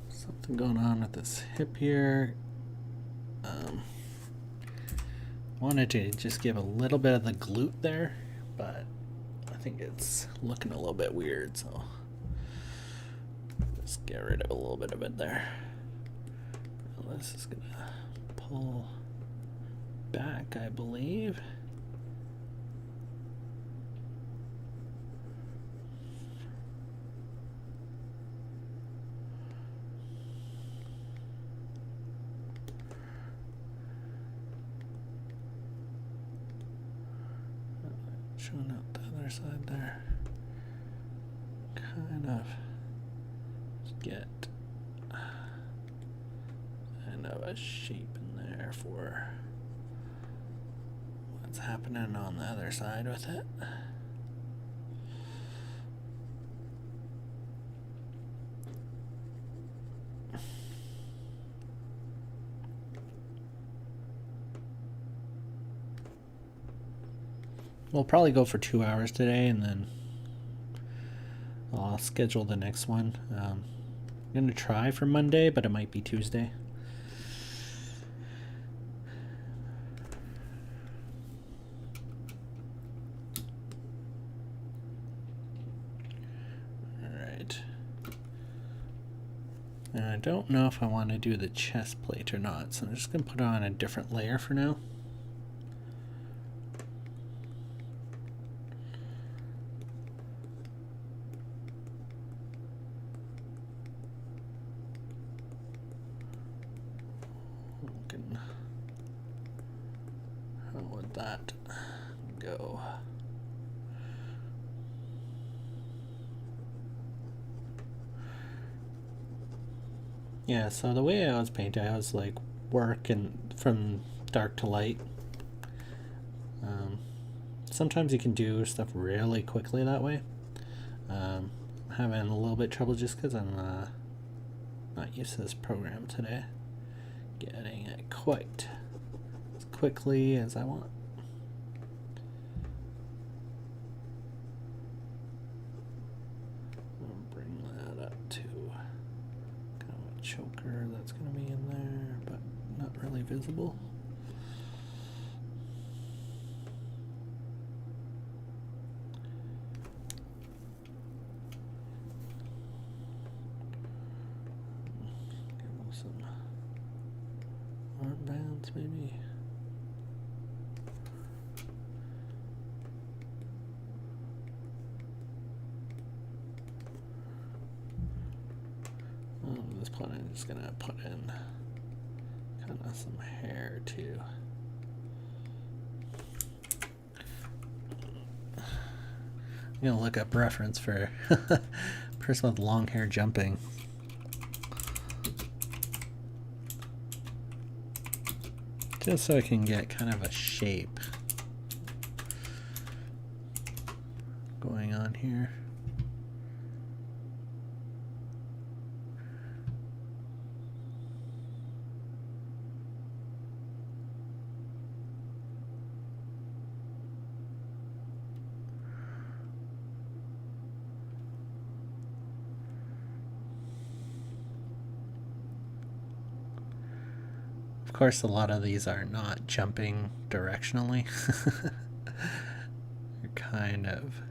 Something going on with this hip here. Wanted to just give a little bit of the glute there, but I think it's looking a little bit weird, so let's get rid of a little bit of it there. This is gonna pull back, I believe. Showing up the other side there. Kind of get kind of a shape in there for what's happening on the other side with it. We'll probably go for 2 hours today, and then I'll schedule the next one. I'm going to try for Monday, but it might be Tuesday. Alright. And I don't know if I want to do the chest plate or not, so I'm just going to put it on a different layer for now. How would that go? Yeah, so the way I was painting, I was like work and from dark to light. Sometimes you can do stuff really quickly that way. I'm having a little bit trouble just because I'm not used to this program today. Getting it quite as quickly as I want. I'll bring that up to kind of a choker that's going to be in there, but not really visible. Some armbands, maybe. This point I'm just gonna put in kind of some hair too. I'm gonna look up reference for person with long hair jumping. Just so I can get kind of a shape going on here. Of course, a lot of these are not jumping directionally. They're kind of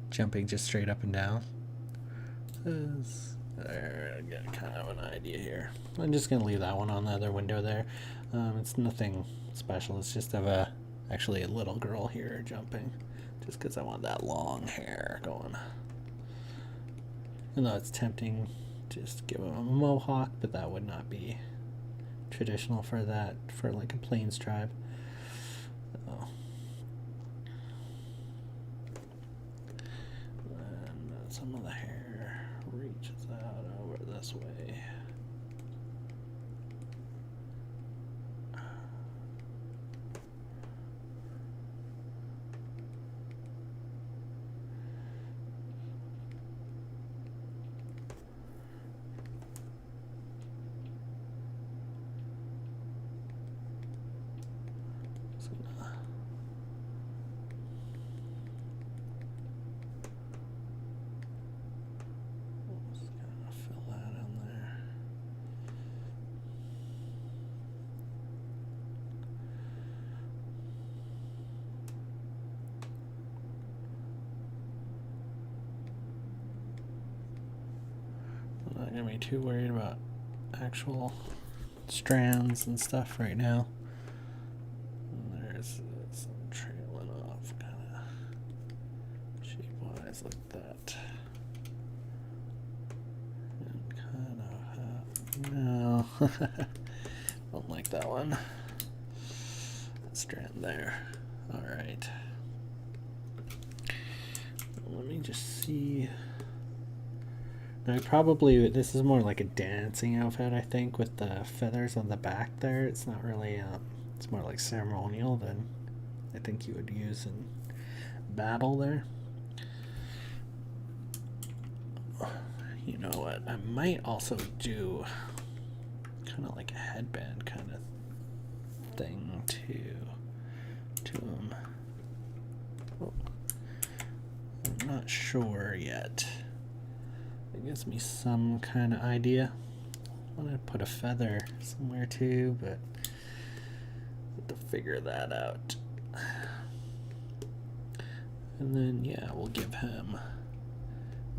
jumping just straight up and down. I get kind of an idea here. I'm just going to leave that one on the other window there. It's nothing special. It's just of actually a little girl here jumping. Just because I want that long hair going. Even though it's tempting, just give him a mohawk, but that would not be traditional for that, for like a Plains tribe. Oh. And some of the hair reaches out over this way. I'm not gonna be too worried about actual strands and stuff right now. And there's some trailing off, kind of shape-wise like that. And kind of no, don't like that one. That strand there. All right. Let me just see. Now probably this is more like a dancing outfit, I think, with the feathers on the back there. It's not really it's more like ceremonial than I think you would use in battle there. You know what? I might also do kind of like a headband kind of thing to him. Oh, I'm not sure yet. It gives me some kind of idea. I want to put a feather somewhere too, but I have to figure that out. And then, yeah, we'll give him.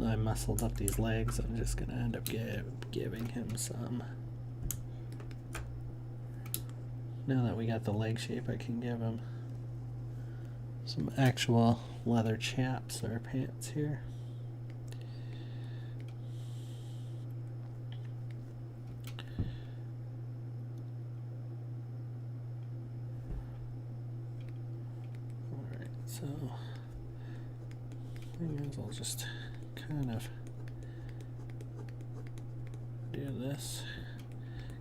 I muscled up these legs. I'm just going to end up giving him some. Now that we got the leg shape, I can give him some actual leather chaps or pants here. So, thing is, I'll just kind of do this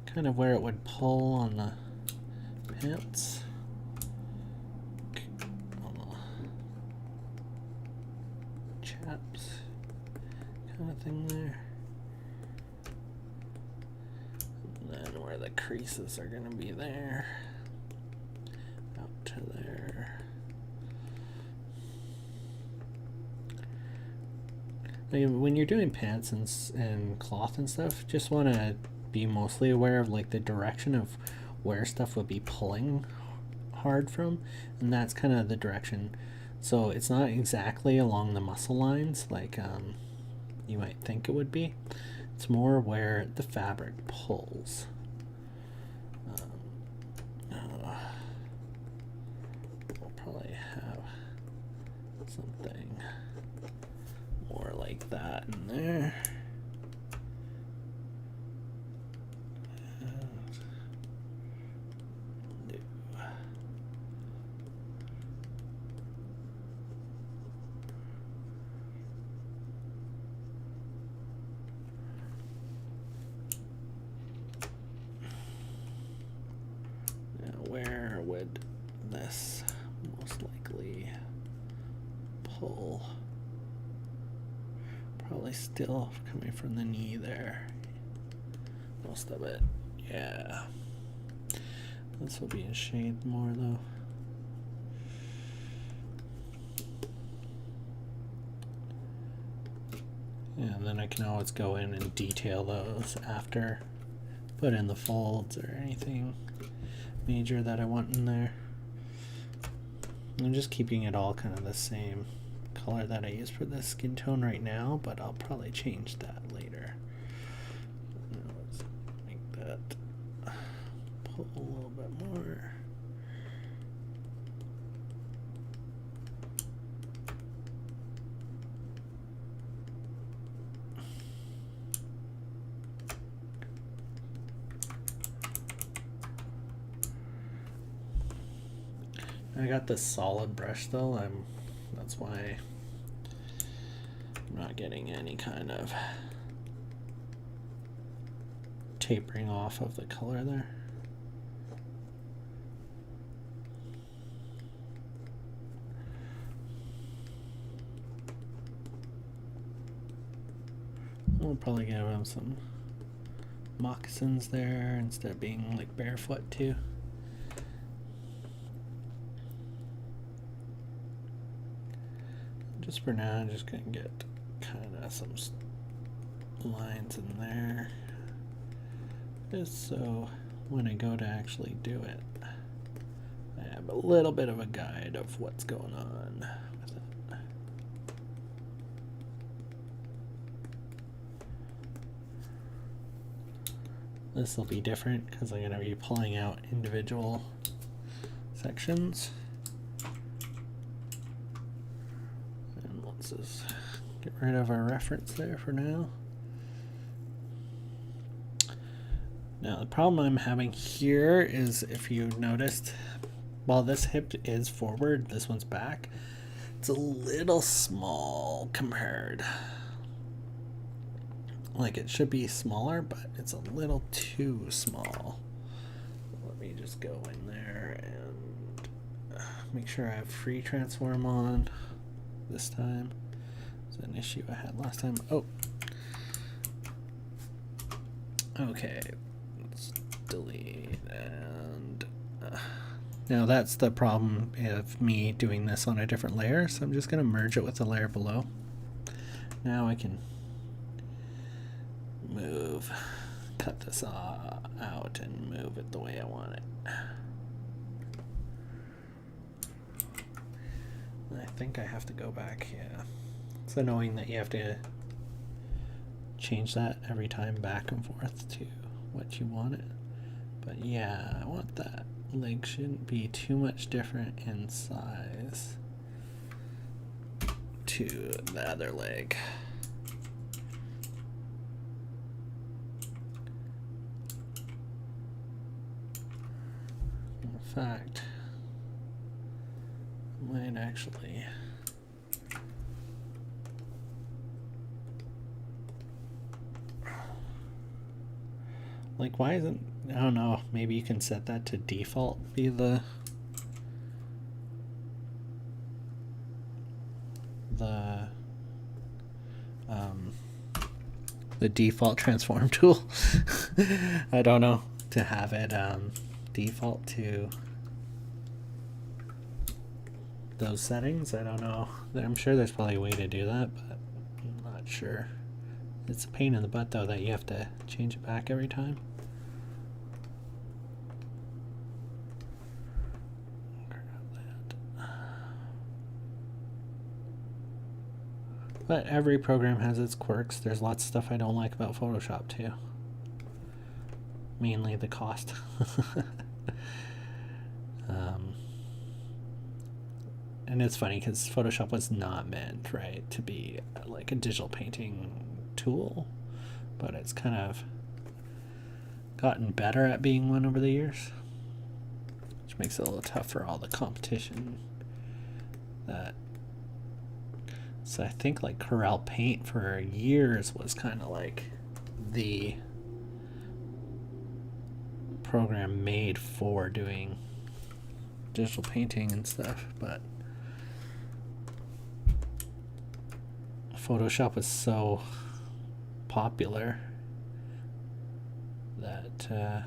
kind of where it would pull on the pants. Chaps kind of thing there. And then where the creases are going to be there. Out to there. When you're doing pants and cloth and stuff, just want to be mostly aware of like the direction of where stuff would be pulling hard from, and that's kind of the direction. So it's not exactly along the muscle lines like you might think it would be. It's more where the fabric pulls. We'll probably have something more like that in there. Where would this most likely pull? Probably still coming from the knee there. Most of it. Yeah. This will be in shade more though. Yeah, and then I can always go in and detail those after. Put in the folds or anything major that I want in there. I'm just keeping it all kind of the same color that I use for the skin tone right now, but I'll probably change that later. Let's make that pull a little bit more. I got this solid brush though. That's why I'm not getting any kind of tapering off of the color there. We'll probably give him some moccasins there instead of being like barefoot too. Just for now, I'm just gonna get kind of some lines in there, just so when I go to actually do it, I have a little bit of a guide of what's going on with it. This will be different because I'm gonna be pulling out individual sections. Just get rid of our reference there for now. Now the problem I'm having here is, if you noticed, while this hip is forward, this one's back. It's a little small compared. Like it should be smaller, but it's a little too small. Let me just go in there and make sure I have free transform on this time. It's an issue I had last time. Oh, okay, let's delete. And now that's the problem of me doing this on a different layer, so I'm just going to merge it with the layer below. Now I can cut this out and move it the way I want it. I think I have to go back, yeah. It's annoying that you have to change that every time back and forth to what you want it. But yeah, I want that leg shouldn't be too much different in size to the other leg. In fact, I might actually Like, why isn't... I don't know. Maybe you can set that to default, be the um, the default transform tool. I don't know, to have it default to those settings. I don't know. I'm sure there's probably a way to do that, but I'm not sure. It's a pain in the butt though that you have to change it back every time. But every program has its quirks. There's lots of stuff I don't like about Photoshop too. Mainly the cost. And it's funny because Photoshop was not meant, right, to be like a digital painting tool, but it's kind of gotten better at being one over the years, which makes it a little tough for all the competition. So I think like Corel Paint for years was kind of like the program made for doing digital painting and stuff, but Photoshop was so popular that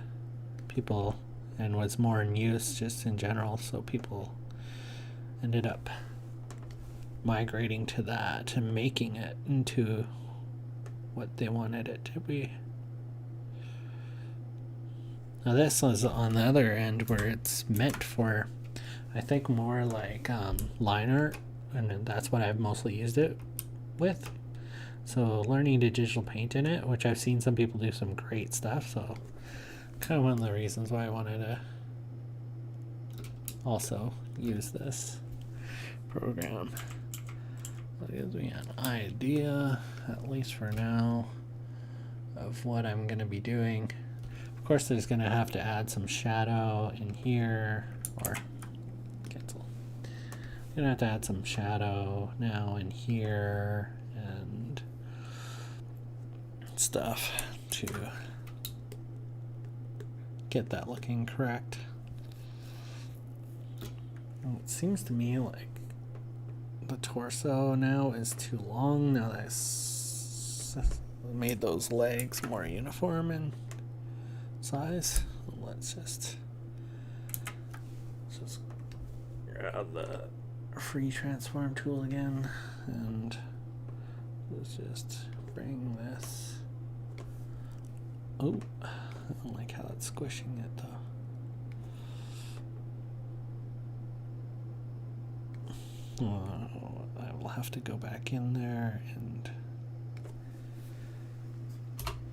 people, and was more in use just in general, so people ended up migrating to that and making it into what they wanted it to be. Now this is on the other end where it's meant for, I think, more like line art, and that's what I've mostly used it with. So learning to digital paint in it, which I've seen some people do some great stuff, so kind of one of the reasons why I wanted to also use this program. That gives me an idea, at least for now, of what I'm going to be doing. Of course, there's going to have to add some shadow in here, or cancel. I'm going to have to add some shadow now in here and stuff to get that looking correct. Well, it seems to me like the torso now is too long now that I made those legs more uniform in size. Let's just grab the free transform tool again, and let's just bring this. Oh, I don't like how it's squishing it though. I will have to go back in there and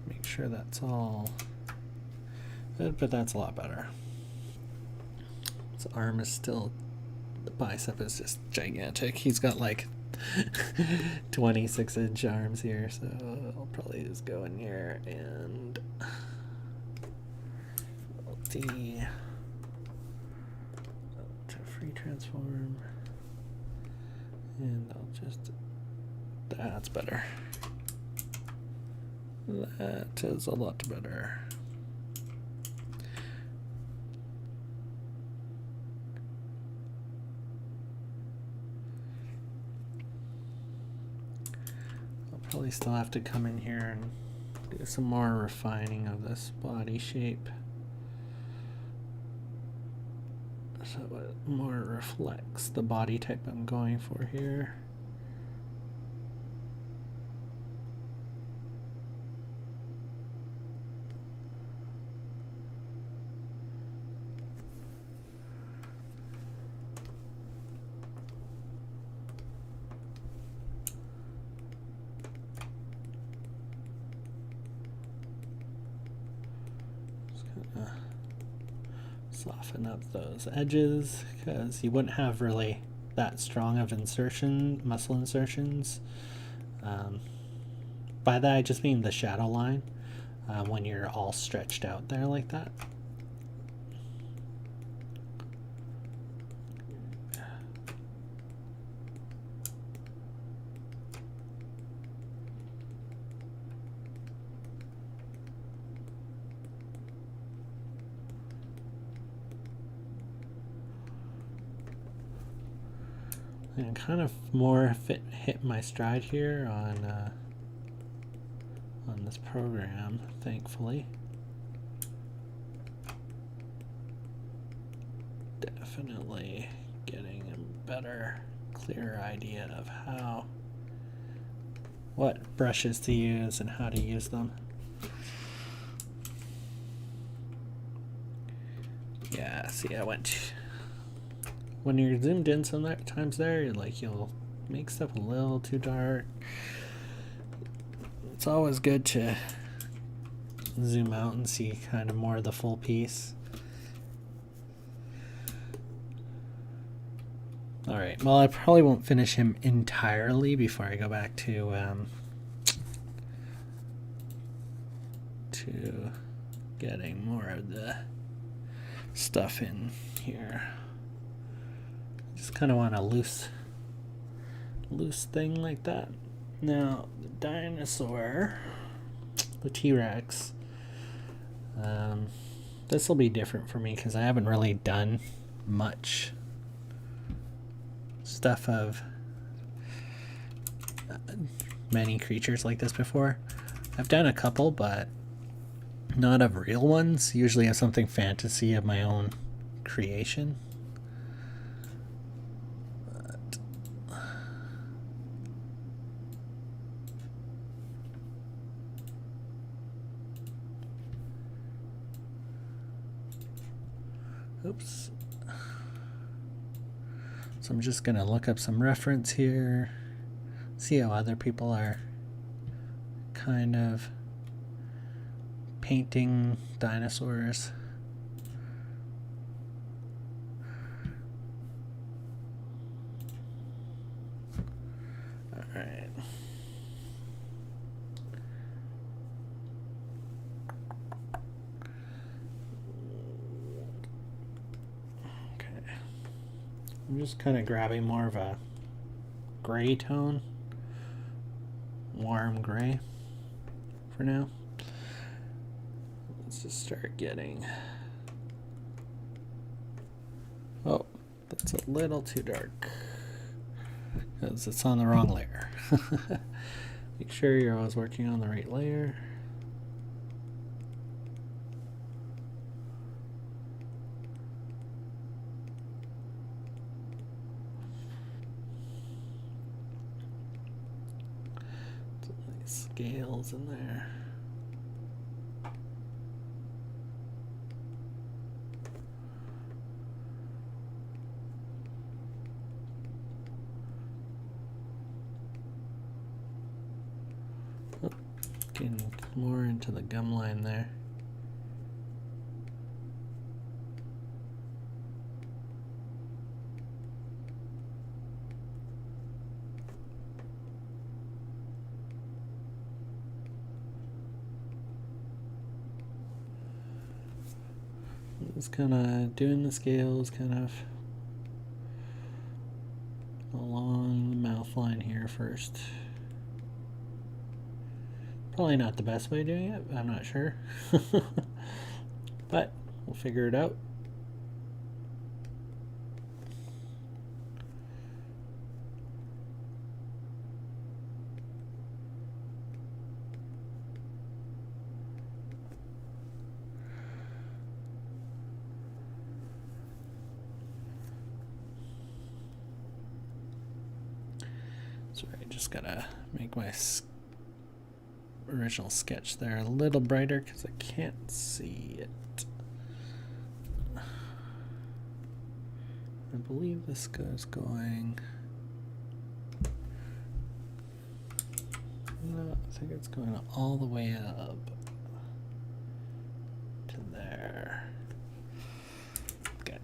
make sure that's all good, but that's a lot better. His arm is still, the bicep is just gigantic. He's got like 26-inch arms here, so I'll probably just go in here and to free transform. And I'll just, that's better. That is a lot better. I'll probably still have to come in here and do some more refining of this body shape, so it more reflects the body type I'm going for here. Soften up those edges, because you wouldn't have really that strong of muscle insertions. By that I just mean the shadow line, when you're all stretched out there like that. And kind of more hit my stride here on this program, thankfully. Definitely getting a better, clearer idea of what brushes to use and how to use them. Yeah, see, when you're zoomed in sometimes there, you'll make stuff a little too dark. It's always good to zoom out and see kind of more of the full piece. Alright, well, I probably won't finish him entirely before I go back to getting more of the stuff in here. Just kind of want a loose thing like that. Now, the dinosaur, the T-Rex, this will be different for me because I haven't really done much stuff of many creatures like this before. I've done a couple, but not of real ones. Usually have something fantasy of my own creation. Oops. So I'm just gonna look up some reference here, see how other people are kind of painting dinosaurs. All right. I'm just kind of grabbing more of a gray tone, warm gray for now. Let's just start getting, oh, that's a little too dark because it's on the wrong layer. Make sure you're always working on the right layer. Scales in there. Oh, getting more into the gum line there. Just kind of doing the scales kind of along the mouth line here first. Probably not the best way of doing it, I'm not sure. But we'll figure it out. Sorry, I just gotta make my original sketch there a little brighter because I can't see it. I believe this goes going. No, I think it's going all the way up to there. Okay.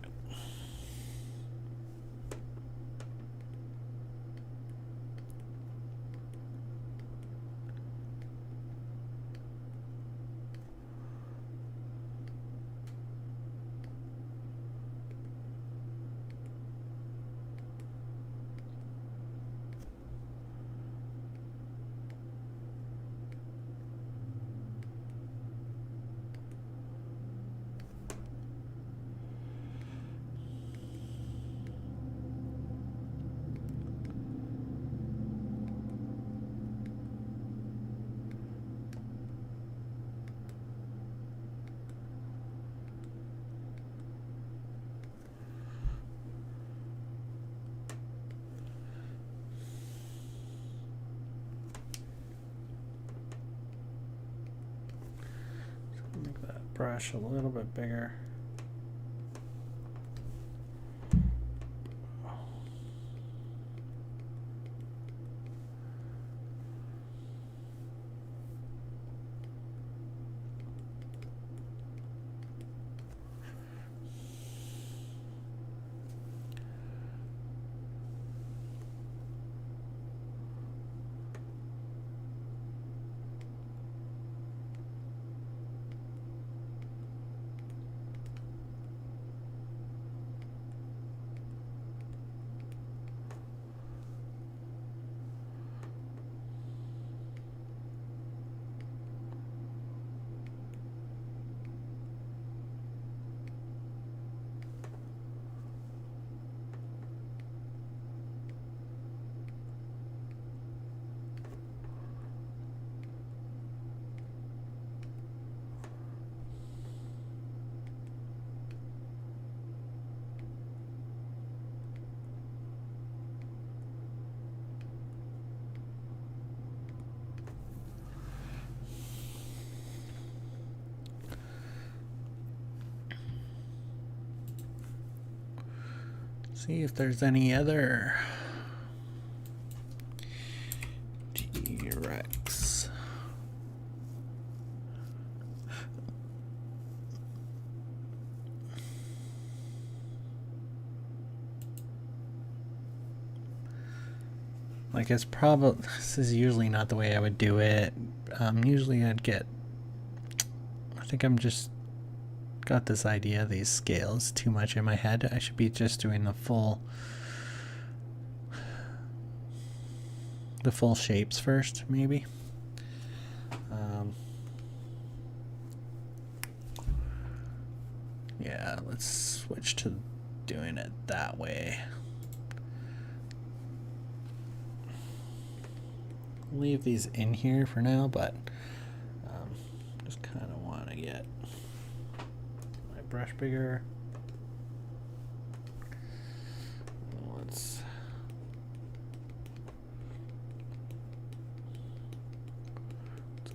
brush a little bit bigger. See if there's any other T-Rex. Like it's probably, this is usually not the way I would do it. Usually I'd get, I think I'm just got this idea of these scales too much in my head. I should be just doing the full shapes first, maybe. Yeah, let's switch to doing it that way. Leave these in here for now, but just kind of want to get my brush bigger. Let's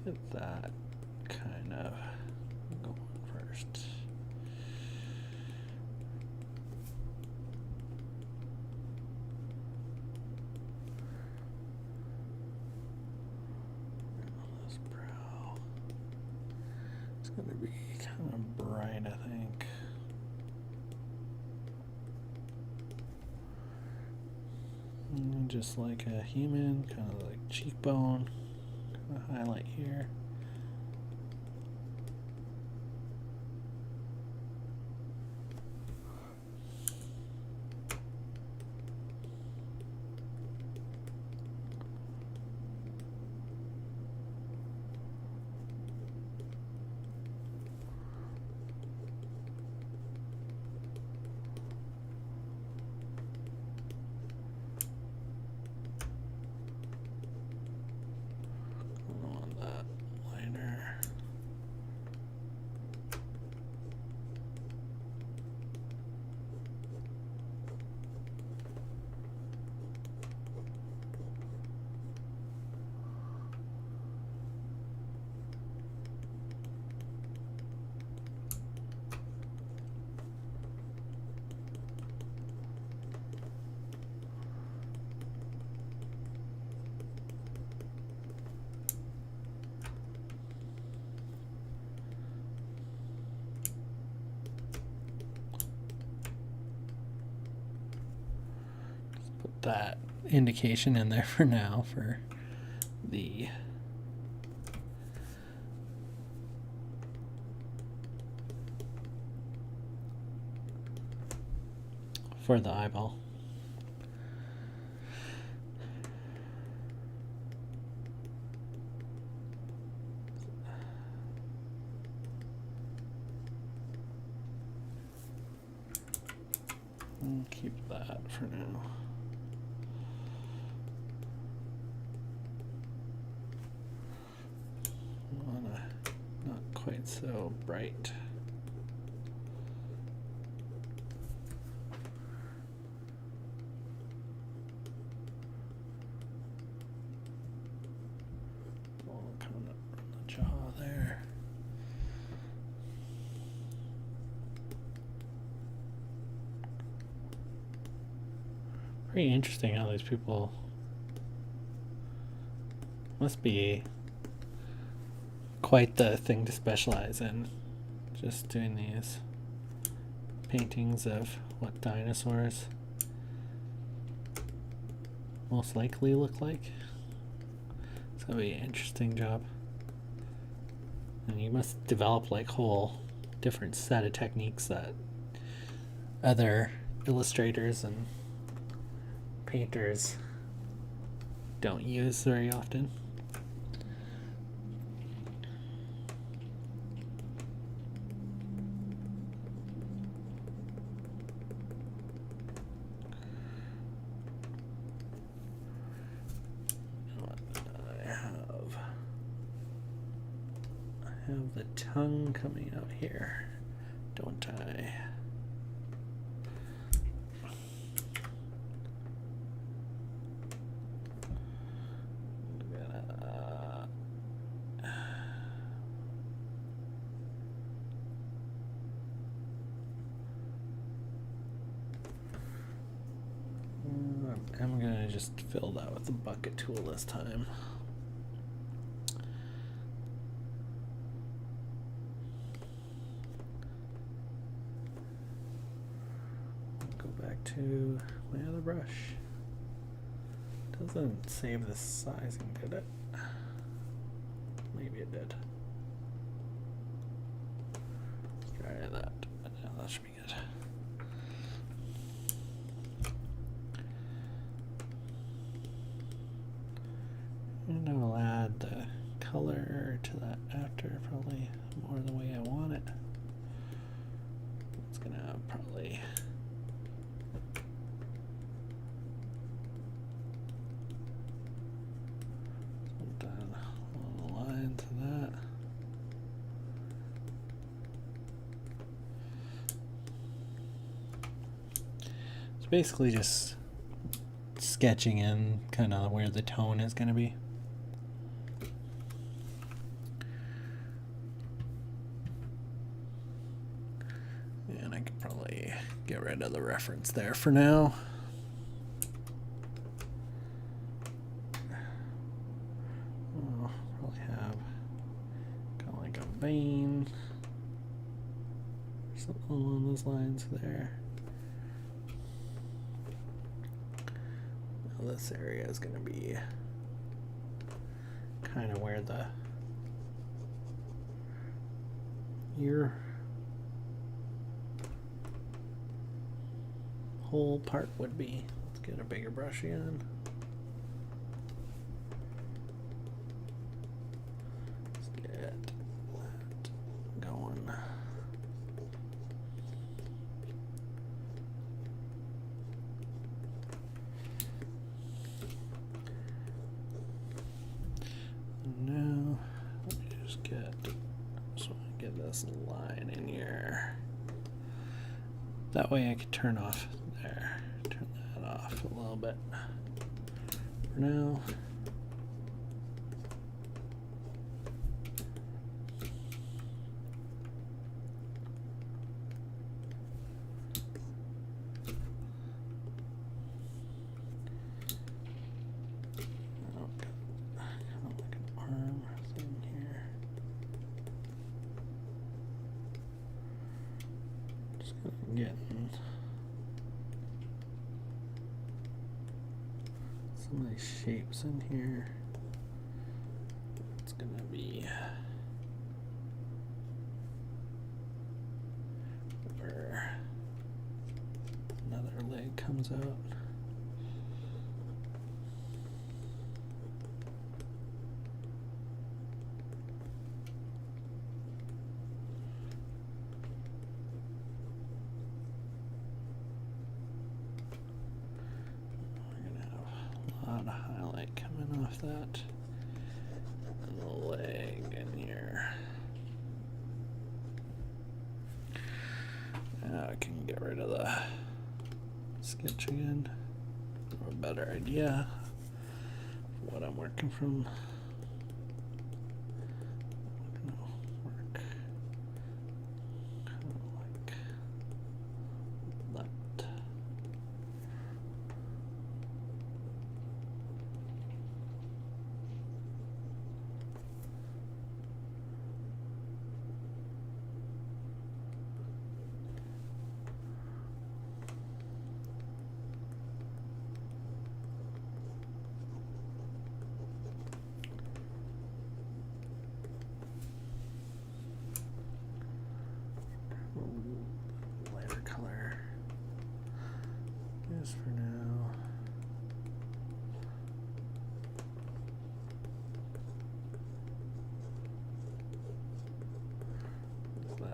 get that kind of going first. This brow, it's going to be kind of bright, I think. And just like a human, kind of like cheekbone, kind of highlight here. That indication in there for now for the eyeball. And keep that for now. Not quite so bright. Coming up from the jaw there. Pretty interesting how these people must be quite the thing to specialize in. Just doing these paintings of what dinosaurs most likely look like. It's gonna be an interesting job. And you must develop like whole different set of techniques that other illustrators and painters don't use very often. I have the tongue coming out here, don't I? I'm gonna just fill that with the bucket tool this time. Go back to my other brush. Doesn't save the sizing, did it? Maybe it did. Let's try that. Yeah, that should be good. And I'll add the color to that after, probably more the way I want it. It's gonna probably put a little line to that. It's basically just sketching in kind of where the tone is gonna be. And I could probably get rid of the reference there for now. I'll probably have kind of like a vein, something along those lines there. Now this area is going to be kind of where the ear whole part would be. Let's get a bigger brush again. Let's get that going. Now let me just get this line in here. That way I could turn off there. Turn that off a little bit. For now. Kind of like an arm thing here. Just gonna get some of these shapes in here. It's gonna be where another leg comes out. Coming off that and the leg in here. Now I can get rid of the sketch again. A better idea of what I'm working from. Work kind of like that.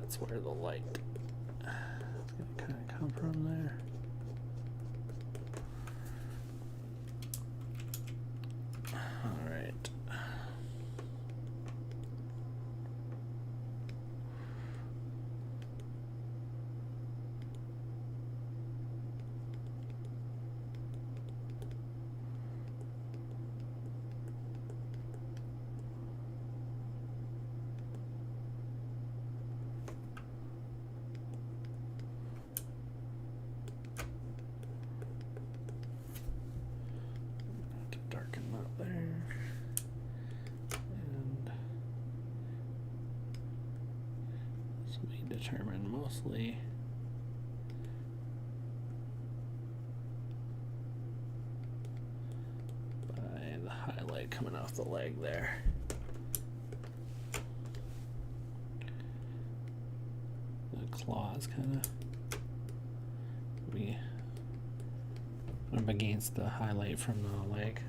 that's where the light is going to kind of come from there. All right. Darken that there. And this will be determined mostly by the highlight coming off the leg there. The claws kind of be up against the highlight from the leg.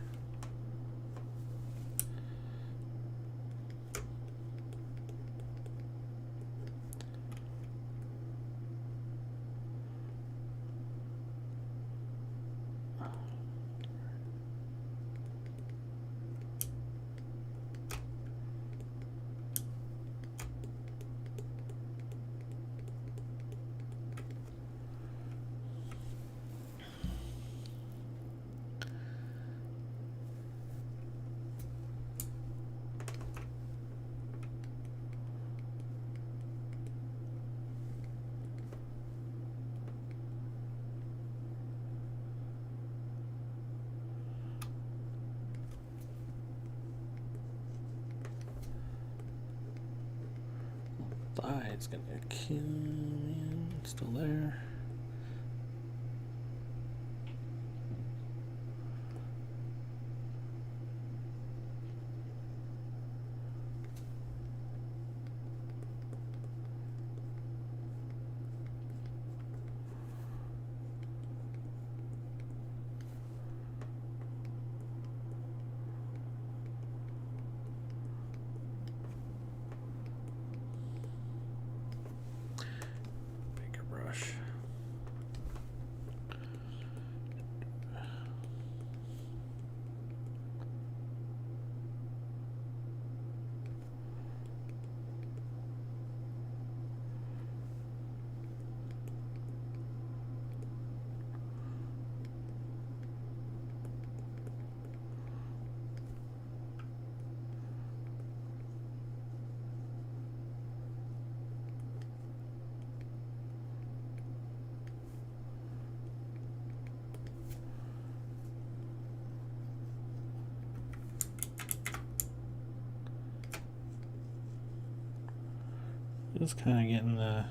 Thigh is gonna kill in, still there. Brush. Just kind of getting the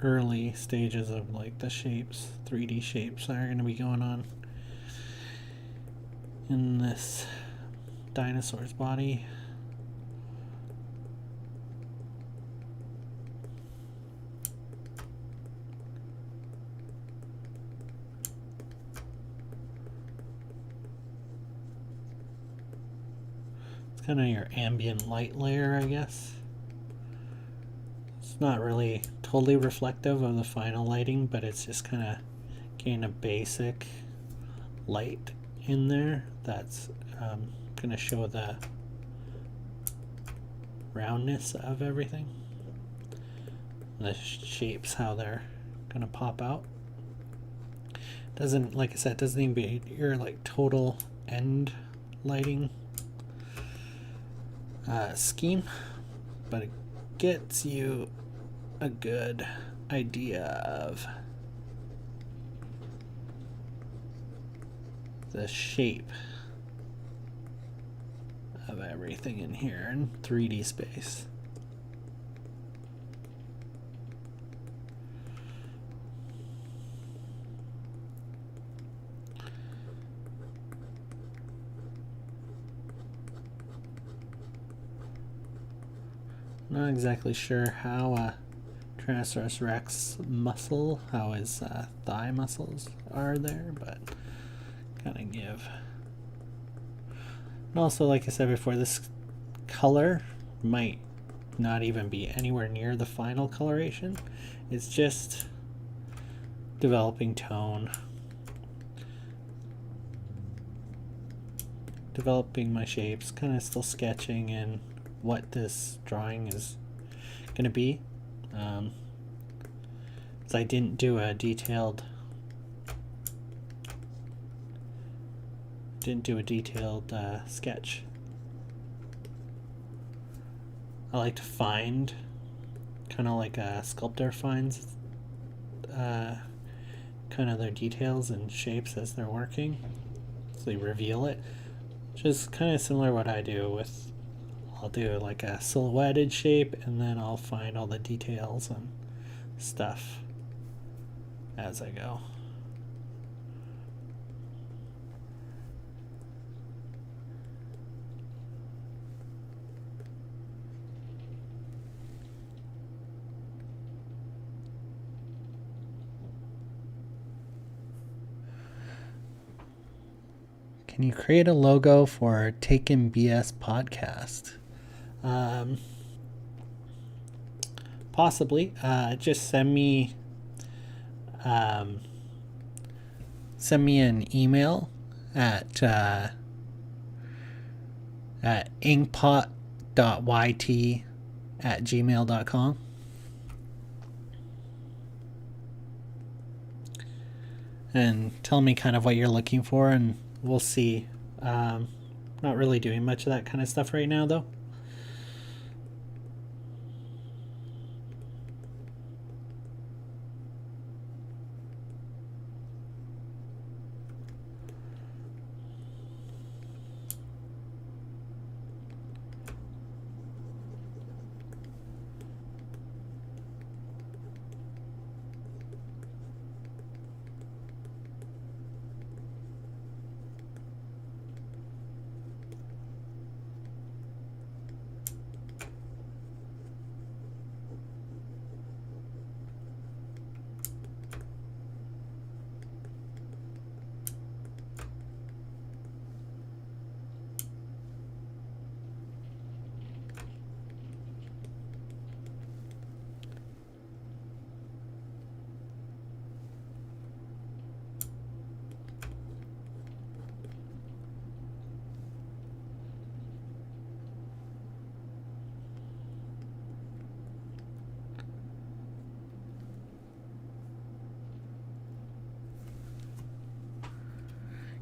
early stages of like the shapes, 3D shapes that are going to be going on in this dinosaur's body. It's kind of your ambient light layer, I guess. It's not really totally reflective of the final lighting, but it's just kind of getting a basic light in there that's going to show the roundness of everything. The shapes, how they're going to pop out. Doesn't, like I said, doesn't even be your like total end lighting scheme, but it gets you a good idea of the shape of everything in here in 3D space. Not exactly sure how Tyrannosaurus Rex muscle, how his thigh muscles are there, but kind of give. And also, like I said before, this color might not even be anywhere near the final coloration. It's just developing tone, developing my shapes, kind of still sketching in what this drawing is going to be. So I didn't do a detailed sketch. I like to find, kind of like a sculptor finds kind of their details and shapes as they're working, so they reveal it, which is kind of similar to what I do with, I'll do like a silhouetted shape and then I'll find all the details and stuff as I go. Can you create a logo for Taken BS podcast? Possibly. Just send me an email at inkpot.yt@gmail.com. And tell me kind of what you're looking for, and we'll see. Not really doing much of that kind of stuff right now, though.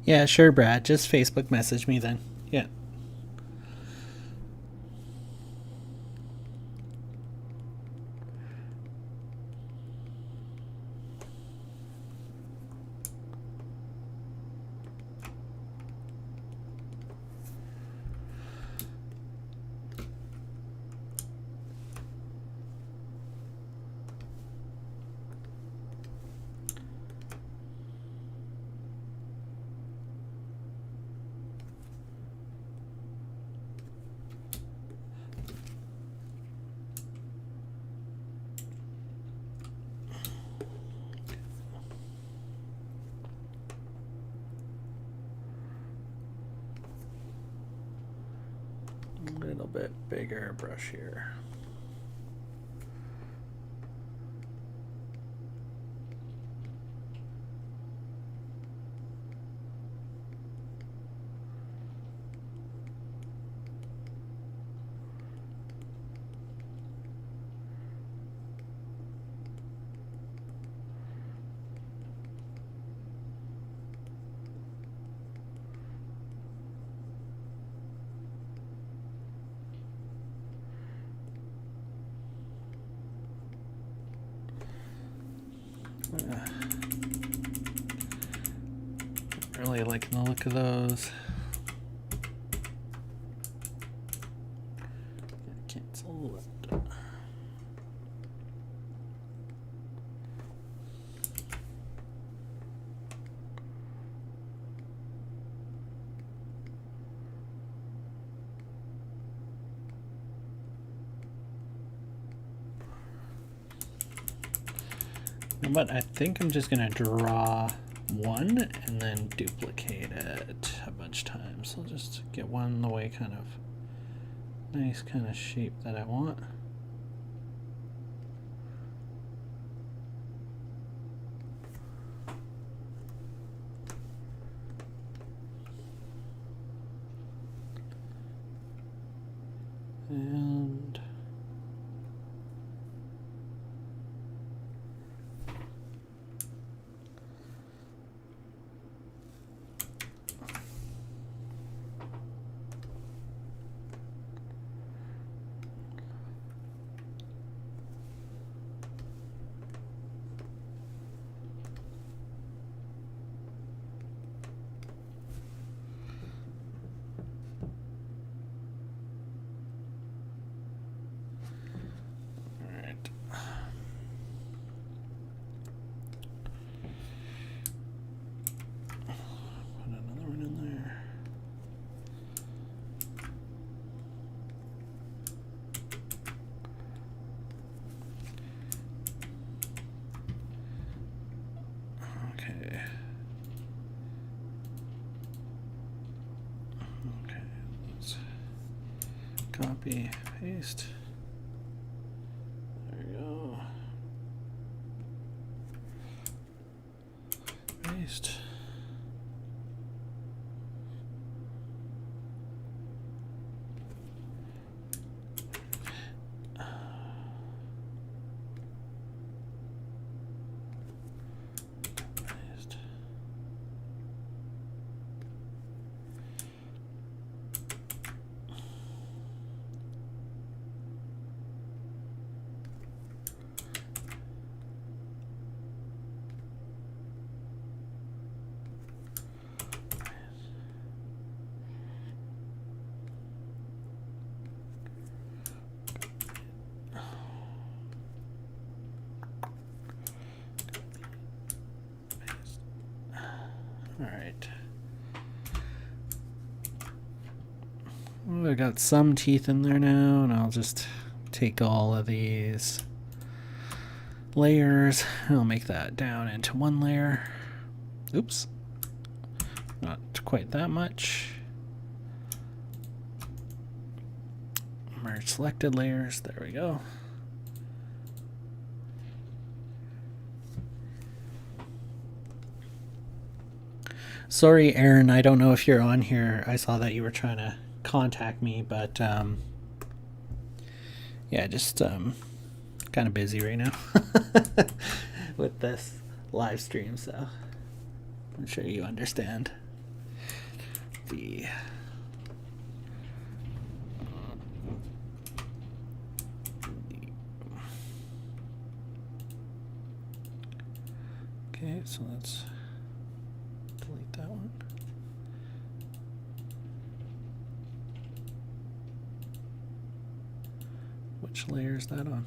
Yeah, sure, Brad. Just Facebook message me then. Yeah. A little bit bigger brush here. Really liking the look of those. Cancel that. But I think I'm just gonna draw one and then duplicate it a bunch of times. I'll just get one the way kind of nice kind of shape that I want. Copy, paste. There we go. Paste. All right. Well, I got some teeth in there now, and I'll just take all of these layers and I'll make that down into one layer. Oops. Not quite that much. Merge selected layers. There we go. Sorry, Aaron, I don't know if you're on here. I saw that you were trying to contact me, but yeah, just kind of busy right now with this live stream, so I'm sure you understand. Okay, so let's delete that one. Which layer is that on?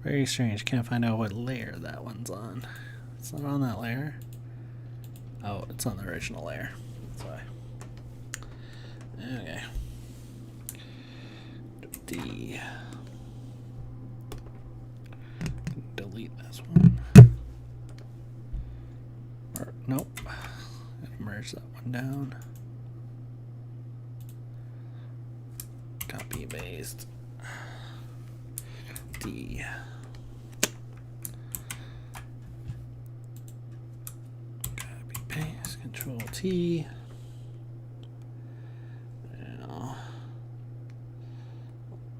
Very strange. Can't find out what layer that one's on. It's not on that layer. Oh, it's on the original layer. That's why. Okay. Delete this one. Or nope. Merge that one down. Copy paste. D. Copy paste. Control T. Now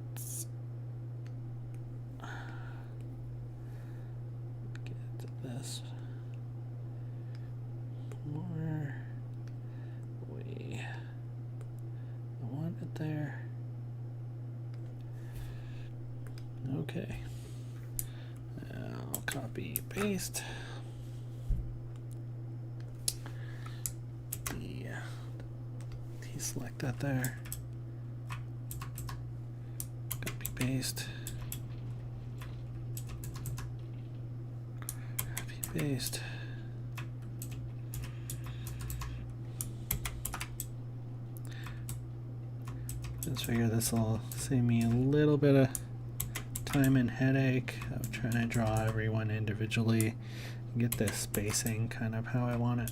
let's get to this more. We want it there. Okay. Now copy paste. Deselect that there. Copy paste. Copy paste. Just figure this will save me a little bit of time and headache of trying to draw everyone individually and get this spacing kind of how I want it.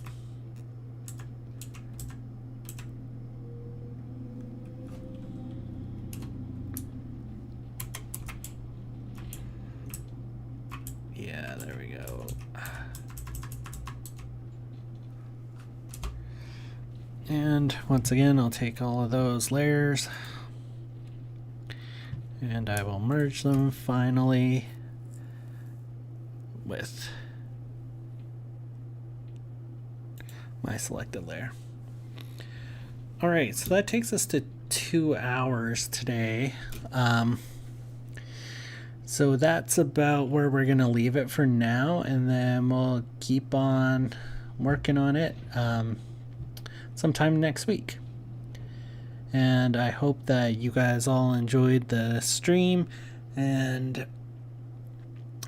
Yeah, there we go. And once again, I'll take all of those layers and I will merge them finally with my selected layer. All right, so that takes us to 2 hours today. So that's about where we're gonna leave it for now, and then we'll keep on working on it sometime next week. And I hope that you guys all enjoyed the stream, and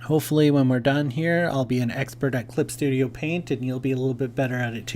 hopefully when we're done here, I'll be an expert at Clip Studio Paint and you'll be a little bit better at it too.